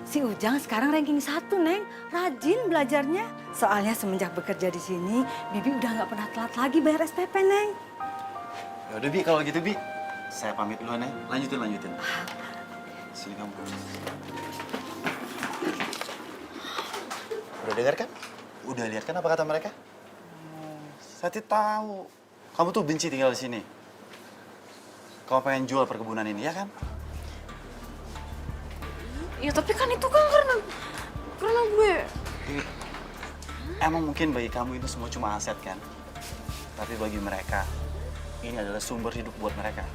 Si Ujang sekarang ranking 1 Neng, rajin belajarnya. Soalnya semenjak bekerja di sini, Bibi udah nggak pernah telat lagi bayar SPP Neng. Ya udah, Bi, kalau gitu, Bi. Saya pamit dulu, Neng. Lanjutin. Sini kamu. Udah dengar kan? Udah lihat kan apa kata mereka? Saya tahu. Kamu tuh benci tinggal di sini. Kamu pengen jual perkebunan ini, ya kan? Ya tapi kan itu kan karena gue. Emang mungkin bagi kamu itu semua cuma aset kan? Tapi bagi mereka, ini adalah sumber hidup buat mereka.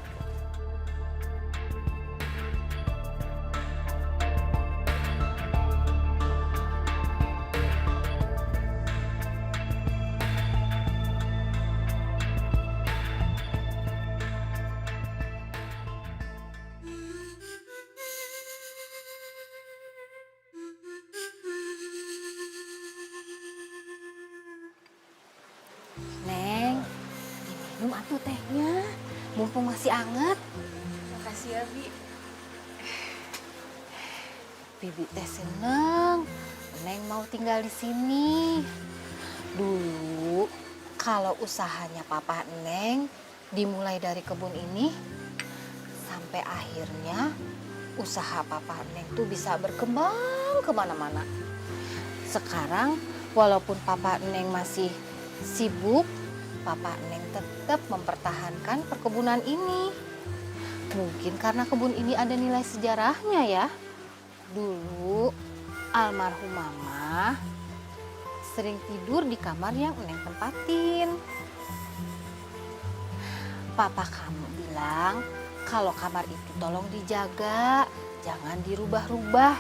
Neng, diminum atuh tehnya, mumpung masih anget. Makasih ya, Bi. Bibi teh seneng, Neng mau tinggal di sini. Dulu kalau usahanya Papa Neng dimulai dari kebun ini, sampai akhirnya usaha Papa Neng tuh bisa berkembang kemana-mana. Sekarang walaupun Papa Neng masih sibuk, Papa Neng tetap mempertahankan perkebunan ini. Mungkin karena kebun ini ada nilai sejarahnya ya. Dulu almarhum Mama sering tidur di kamar yang Neng tempatin. Papa kamu bilang kalau kamar itu tolong dijaga, jangan dirubah-rubah.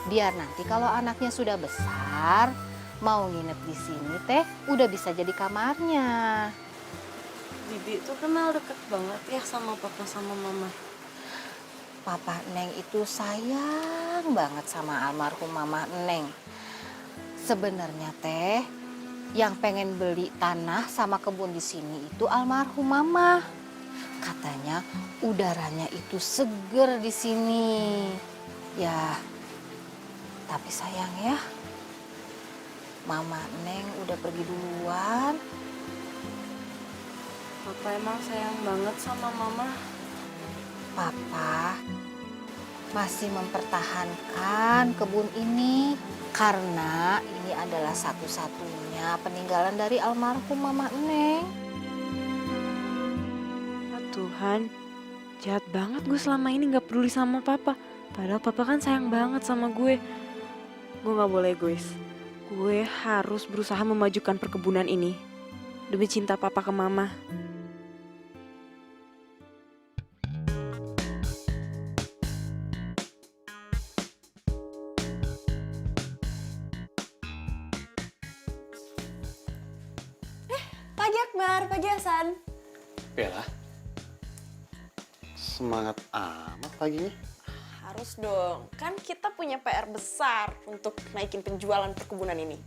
Biar nanti kalau anaknya sudah besar, mau nginep di sini teh udah bisa jadi kamarnya. Bibi tuh kenal deket banget ya sama Papa sama Mama. Papa Neng itu sayang banget sama almarhum Mama Neng. Sebenarnya teh yang pengen beli tanah sama kebun di sini itu almarhum Mama. Katanya udaranya itu seger di sini. Ya, tapi sayang ya, Mama Neng udah pergi duluan. Papa emang sayang banget sama Mama. Papa masih mempertahankan kebun ini karena ini adalah satu-satunya peninggalan dari almarhum Mama Neng. Ya Tuhan, jahat banget gue selama ini gak peduli sama Papa. Padahal Papa kan sayang banget sama gue. Gue gak boleh egois. Gue harus berusaha memajukan perkebunan ini demi cinta Papa ke Mama. Pagi Akbar, pagi Hasan. Bella, Semangat amat paginya. Harus dong, kan kita punya PR besar untuk naikin penjualan perkebunan ini.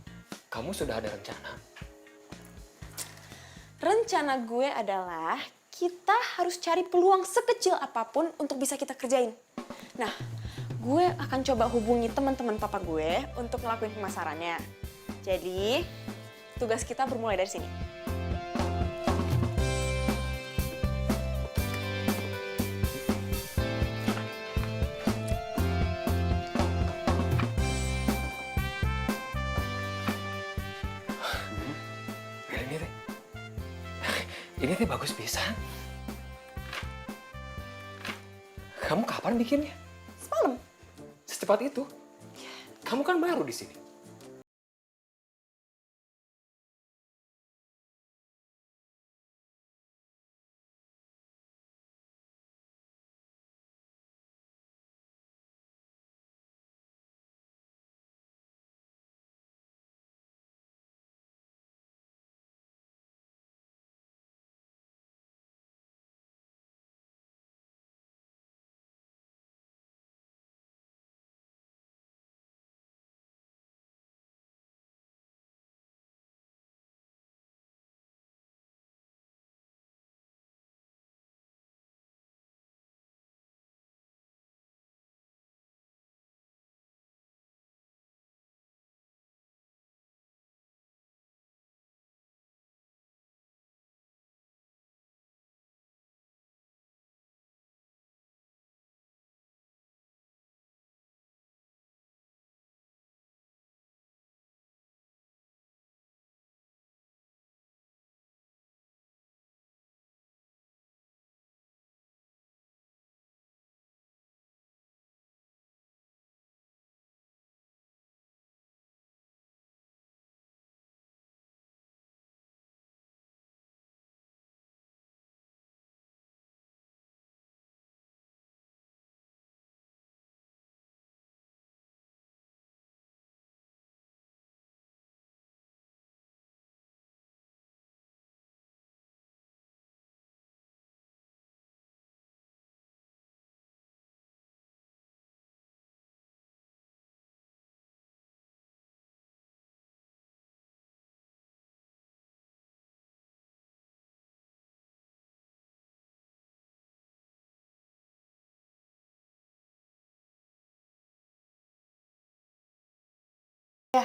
kamu sudah ada rencana? Rencana gue adalah kita harus cari peluang sekecil apapun untuk bisa kita kerjain. Nah, gue akan coba hubungi teman-teman papa gue untuk ngelakuin pemasarannya. Jadi, tugas kita bermulai dari sini. Ini teh bagus pisan. Kamu kapan bikinnya? Semalam. Secepat itu? Kamu kan baru di sini. Ya.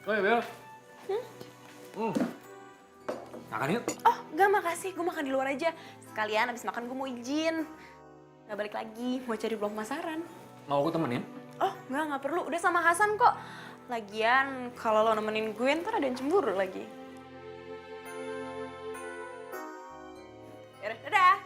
Oh ya, Bel. Makan yuk. Oh, enggak makasih. Gue makan di luar aja. Sekalian abis makan gue mau izin. Gak balik lagi, mau cari peluang pemasaran. Mau aku temenin? Oh, enggak perlu. Udah sama Hasan kok. Lagian, kalau lo nemenin gue, ntar ada yang cemburu lagi. Yaudah, dadah.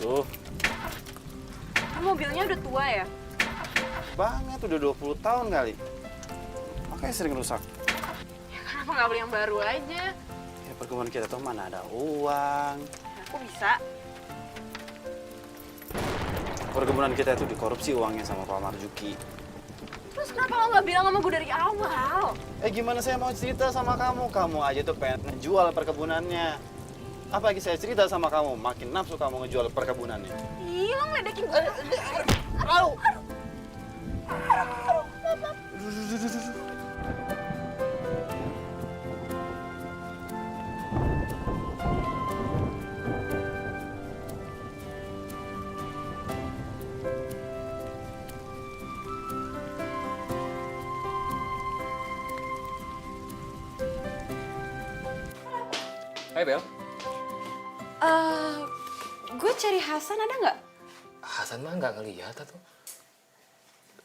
Tuh, Mobilnya udah tua ya? banget udah 20 tahun kali. Makanya sering rusak. Kenapa nggak beli yang baru aja? Ya perkebunan kita tuh mana ada uang. Aku bisa. Perkebunan kita itu dikorupsi uangnya sama Pak Marjuki. Terus kenapa lo nggak bilang sama gue dari awal? Gimana saya mau cerita sama kamu? Kamu aja tuh pengen ngejual perkebunannya. Apalagi saya cerita sama kamu, makin nafsu kamu ngejual perkebunannya. Ih, lo ngeledekin gue. Au! Hai, Bel. Gue cari Hasan ada nggak? Hasan mah nggak ngeliat tuh.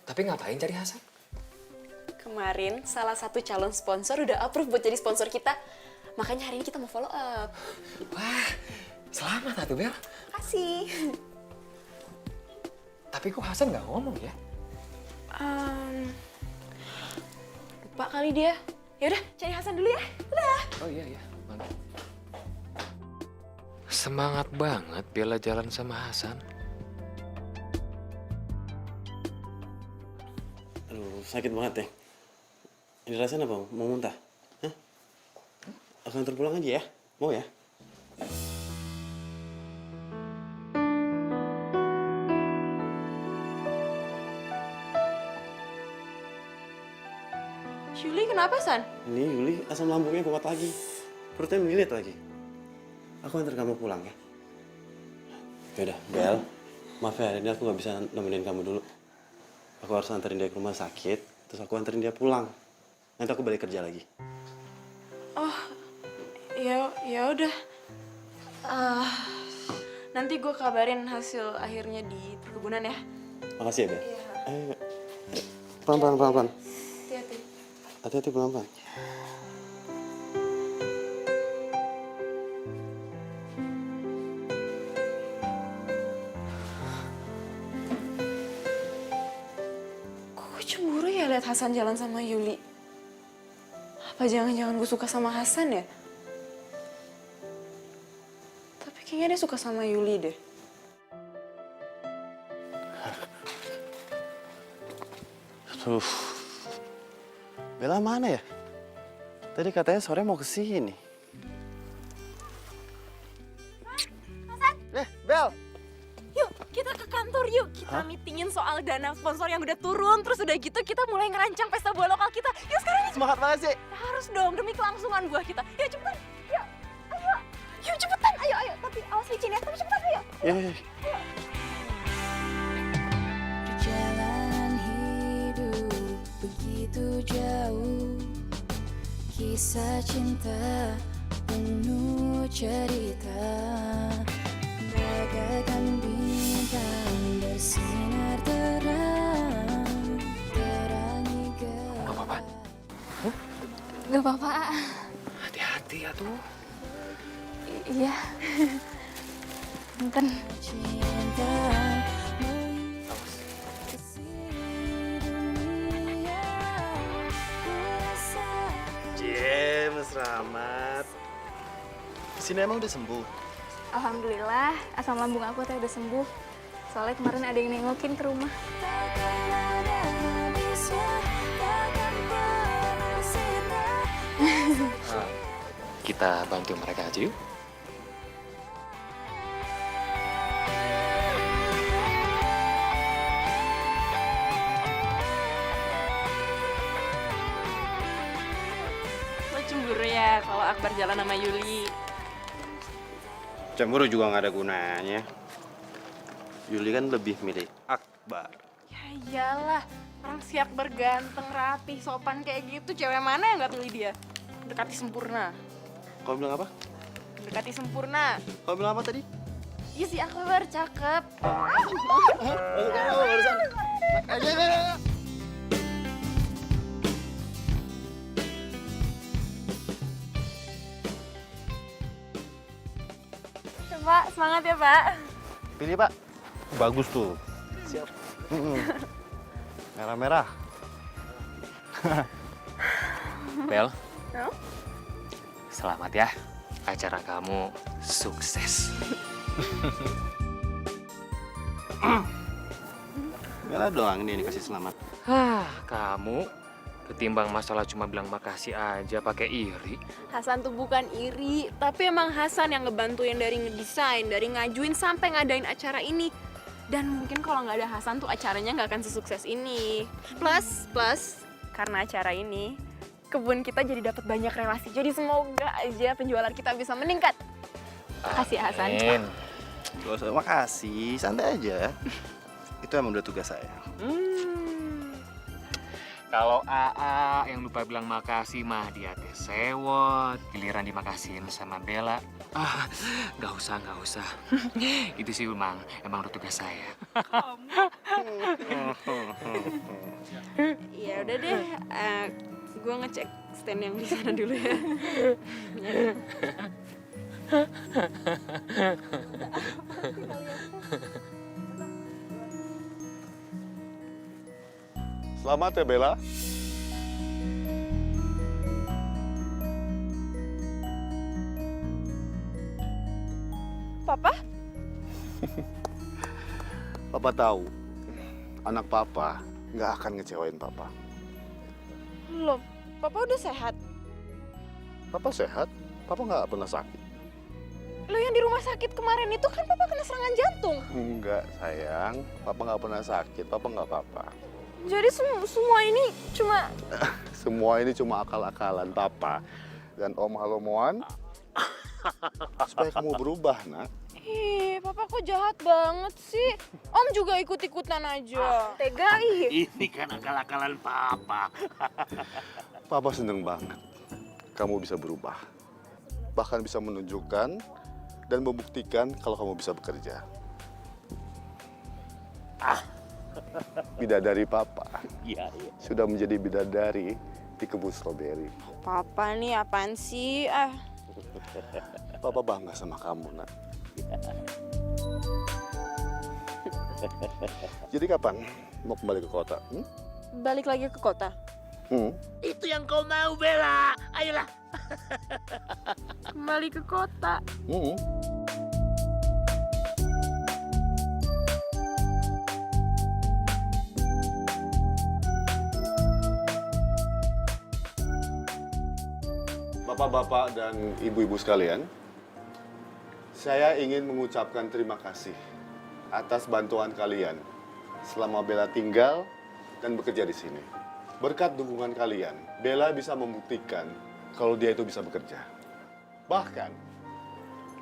Tapi ngapain cari Hasan? Kemarin salah satu calon sponsor udah approve buat jadi sponsor kita. Makanya hari ini kita mau follow up. Wah, selamat atuh, Bel. Kasih. Tapi kok Hasan nggak ngomong ya? Lupa kali dia. Yaudah, cari Hasan dulu ya. Udah. Oh iya, mantap. Semangat banget Bella jalan sama Hasan. Aduh, sakit banget ya. Ini rasanya apa? Mau muntah? Hah? Aku antar pulang aja ya? Mau ya? Yuli kenapa, San? Ini Yuli, asam lambungnya kuat lagi. Perutnya melilit lagi. Aku antar kamu pulang ya. Yaudah, Bel. Maaf ya, hari ini aku nggak bisa nemenin kamu dulu. Aku harus anterin dia ke rumah sakit, terus aku anterin dia pulang. Nanti aku balik kerja lagi. Oh, ya udah. Nanti gue kabarin hasil akhirnya di perkebunan ya. Makasih ya, Bel. Pelan-pelan. Hati-hati. Hati-hati, pelan-pelan. Kok gue cemburu ya lihat Hasan jalan sama Yuli? Apa jangan-jangan gue suka sama Hasan ya? Tapi kayaknya dia suka sama Yuli deh. Aduh. Bella mana ya? Tadi katanya sore mau ke sini. Bel! Yuk, kita ke kantor yuk. Kita meetingin soal dana sponsor yang udah turun. Terus udah gitu kita mulai ngerancang pesta bola lokal kita. Yuk sekarang nih. Semangat banget sih. Harus dong, demi kelangsungan buah kita. Yuk cepetan. Yuk, ayo. Yuk cepetan, ayo. Tapi awas licin ya, tapi cepetan ayo. Iya. Perjalanan hidup begitu jauh, kisah cinta penuh cerita, bagaikan bintang bersinar terang, terangi gelap. Gak apa-apa. Gak apa-apa. Hati-hati ya tuh. Iya. Punten. Cinta James, Rahmat. Sini emang udah sembuh? Alhamdulillah, asam lambung aku teh udah sembuh. Soalnya kemarin ada yang nengokin ke rumah. Kita bantu mereka aja yuk. Lo cemburu ya kalau Akbar jalan sama Yuli. Cemburu juga nggak ada gunanya. Yuli kan lebih milik Akbar. Ya iyalah, orang si Akbar ganteng, rapih, sopan kayak gitu. Cewek mana yang nggak pilih dia? Dekati sempurna. Kau bilang apa? Dekati sempurna. Kau bilang apa tadi? Iya si Akbar cakep. Pak, semangat ya Pak. Pilih, Pak. Bagus tuh. Siap. Merah-merah. Bel, No? selamat ya. Acara kamu sukses. Bella doang nih yang dikasih selamat. Kamu ketimbang masalah cuma bilang makasih aja pakai iri. Hasan tuh bukan iri, tapi emang Hasan yang ngebantuin dari ngedesain, dari ngajuin sampai ngadain acara ini. Dan mungkin kalau nggak ada Hasan tuh acaranya nggak akan sesukses ini. Plus, karena acara ini, kebun kita jadi dapat banyak relasi. Jadi semoga aja penjualan kita bisa meningkat. Makasih Hasan. Amin. Gak usah makasih, santai aja. Itu emang udah tugas saya. Kalau AA yang lupa bilang makasih mah dia teh sewot, giliran dimakasihin sama Bella. Gak usah. Itu sih emang udah tugas saya. Ya udah deh, gue ngecek stand yang di sana dulu ya. Selamat ya, Bella. Papa? Papa tahu, anak Papa nggak akan ngecewain Papa. Loh, Papa udah sehat? Papa sehat, Papa nggak pernah sakit. Lo yang di rumah sakit kemarin itu kan Papa kena serangan jantung. Enggak, sayang. Papa nggak pernah sakit, Papa nggak apa-apa. Jadi semua ini cuma... Semua ini cuma akal-akalan Papa dan Om Halomoan supaya kamu berubah, nak. Ih, Papa kok jahat banget sih? Om juga ikut-ikutan aja. Tega ih. Ini kan akal-akalan Papa. Papa seneng banget kamu bisa berubah. Bahkan bisa menunjukkan dan membuktikan kalau kamu bisa bekerja. Bidadari Papa Iya, iya. sudah menjadi bidadari di kebun stroberi. Papa nih apaan sih? Papa bangga sama kamu, nak. Jadi kapan mau kembali ke kota? Balik lagi ke kota. Itu yang kau mau, Bella. Ayolah. Kembali ke kota. Bapak-bapak dan ibu-ibu sekalian, saya ingin mengucapkan terima kasih atas bantuan kalian selama Bella tinggal dan bekerja di sini. Berkat dukungan kalian, Bella bisa membuktikan kalau dia itu bisa bekerja. Bahkan,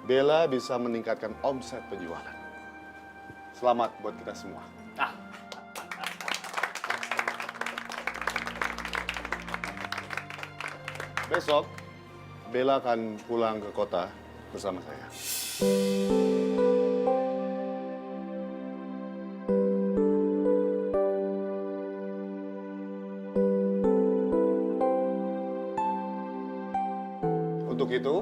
Bella bisa meningkatkan omset penjualan. Selamat buat kita semua. Besok, Bella akan pulang ke kota bersama saya. Untuk itu,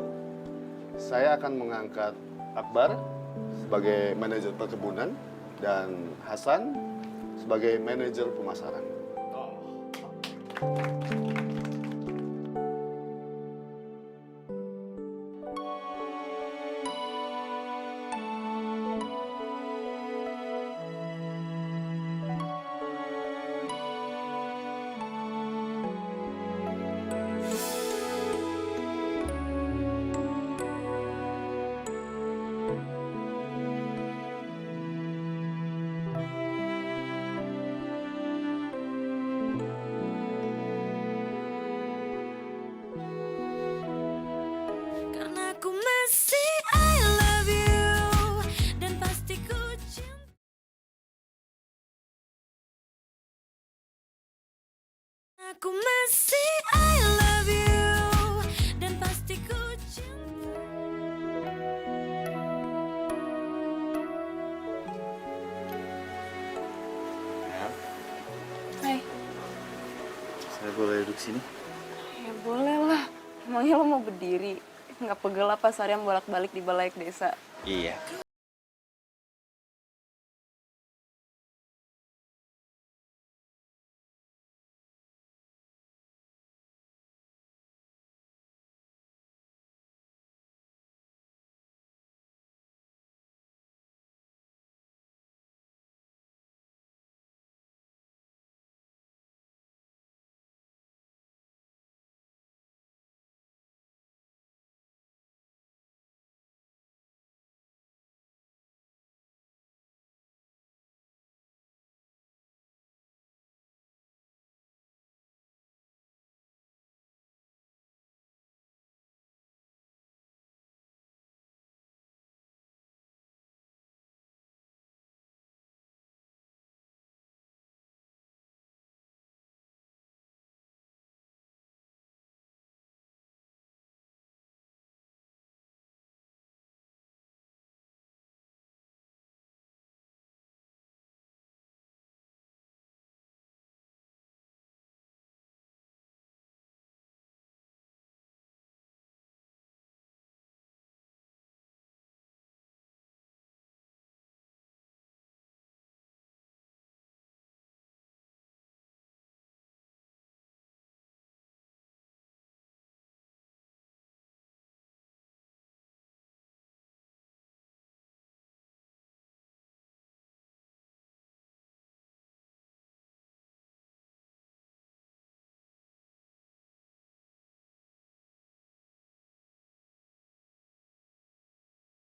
saya akan mengangkat Akbar sebagai manajer perkebunan dan Hasan sebagai manajer pemasaran. Karena aku masih I love you dan pasti ku cinta. Aku masih I love you dan pasti ku cinta. Hai. Saya boleh duduk sini? Ya boleh lah. Emangnya lo mau berdiri? Nggak pegel apa seharian bolak-balik di balai desa? Iya.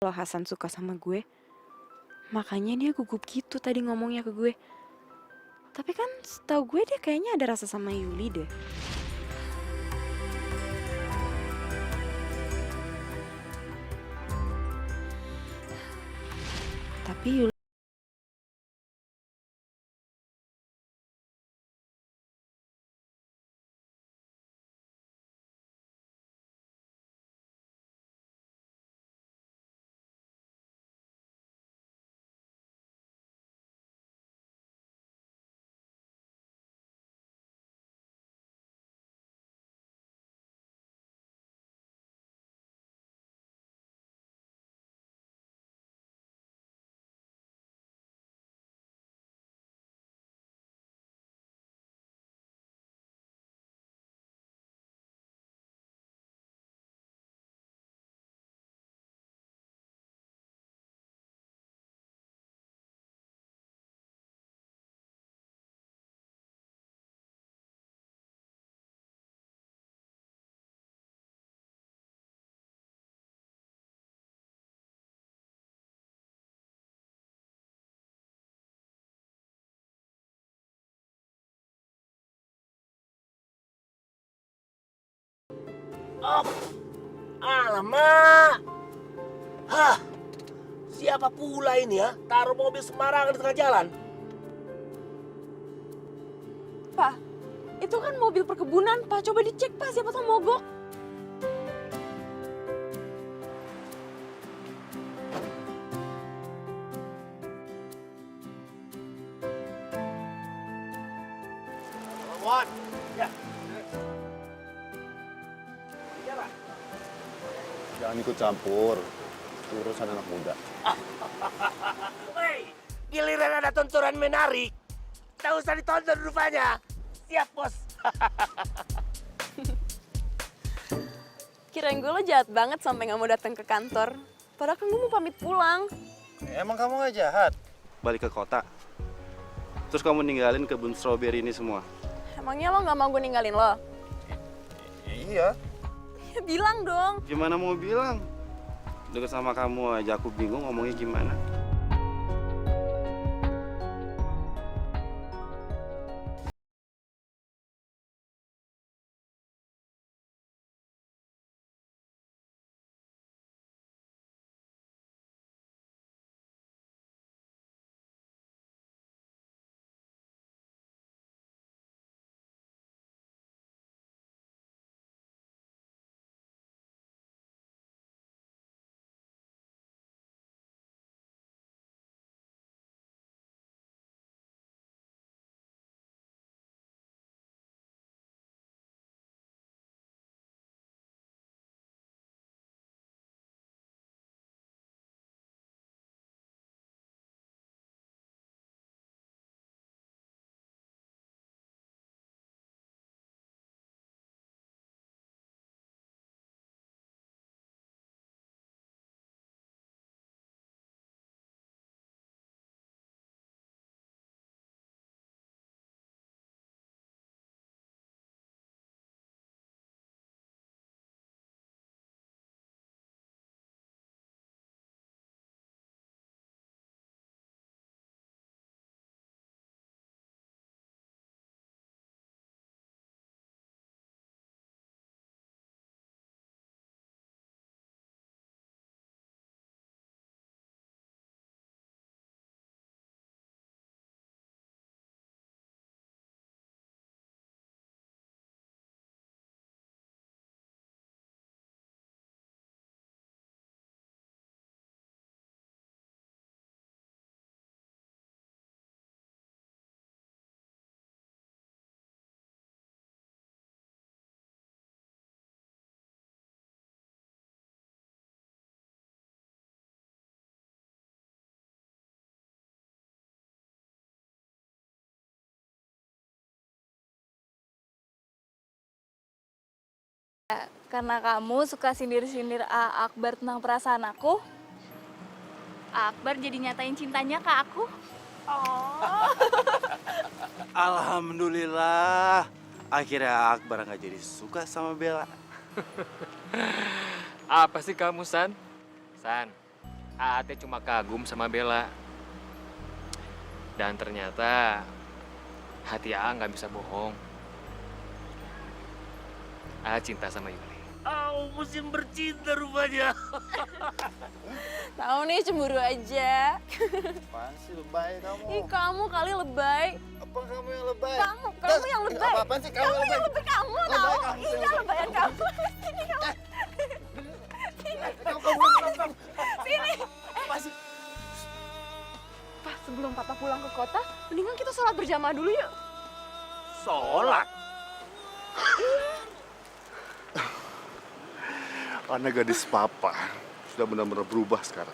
Kalau Hasan suka sama gue, makanya dia gugup gitu tadi ngomongnya ke gue. Tapi kan setahu gue dia kayaknya ada rasa sama Yuli deh. Tapi Yuli Oh, alamak. Hah, siapa pula ini ya? Taruh mobil sembarangan di tengah jalan. Pak, itu kan mobil perkebunan, Pak. Coba dicek, Pak. Siapa tahu mogok. Wan, ya. Jangan ikut campur. Itu urusan anak muda. Hei, giliran ada tontonan menarik. Tak usah ditonton rupanya. Siap, bos. Kirain gue lo jahat banget sampai gak mau datang ke kantor. Padahal kan gue mau pamit pulang. Emang kamu nggak jahat? Balik ke kota. Terus kamu ninggalin kebun stroberi ini semua? Emangnya lo gak mau gue ninggalin lo? Iya. Ya bilang dong. Gimana mau bilang? Deket sama kamu aja aku bingung ngomongnya gimana. Karena kamu suka sindir-sindir Akbar tentang perasaan aku, Akbar jadi nyatain cintanya ke aku. Alhamdulillah. Akhirnya Akbar nggak jadi suka sama Bella. Apa sih kamu, San? San, Ate cuma kagum sama Bella. Dan ternyata hati A nggak bisa bohong. A cinta sama Yuli. Oh, musim bercinta rupanya. Tahu nih, cemburu aja. Apaan sih lebay kamu? Ih, kamu kali lebay. Apa kamu yang lebay? Kamu yang lebay. Apa-apaan sih kamu yang lebay? lebay kamu Lebay tahu. kamu, Iya, lebay. lebayan kamu. Sini kamu. Sini. Apa sih? Pak, sebelum Papa pulang ke kota, mendingan kita sholat berjamaah dulu yuk. Sholat? Anak gadis papa sudah benar-benar berubah sekarang.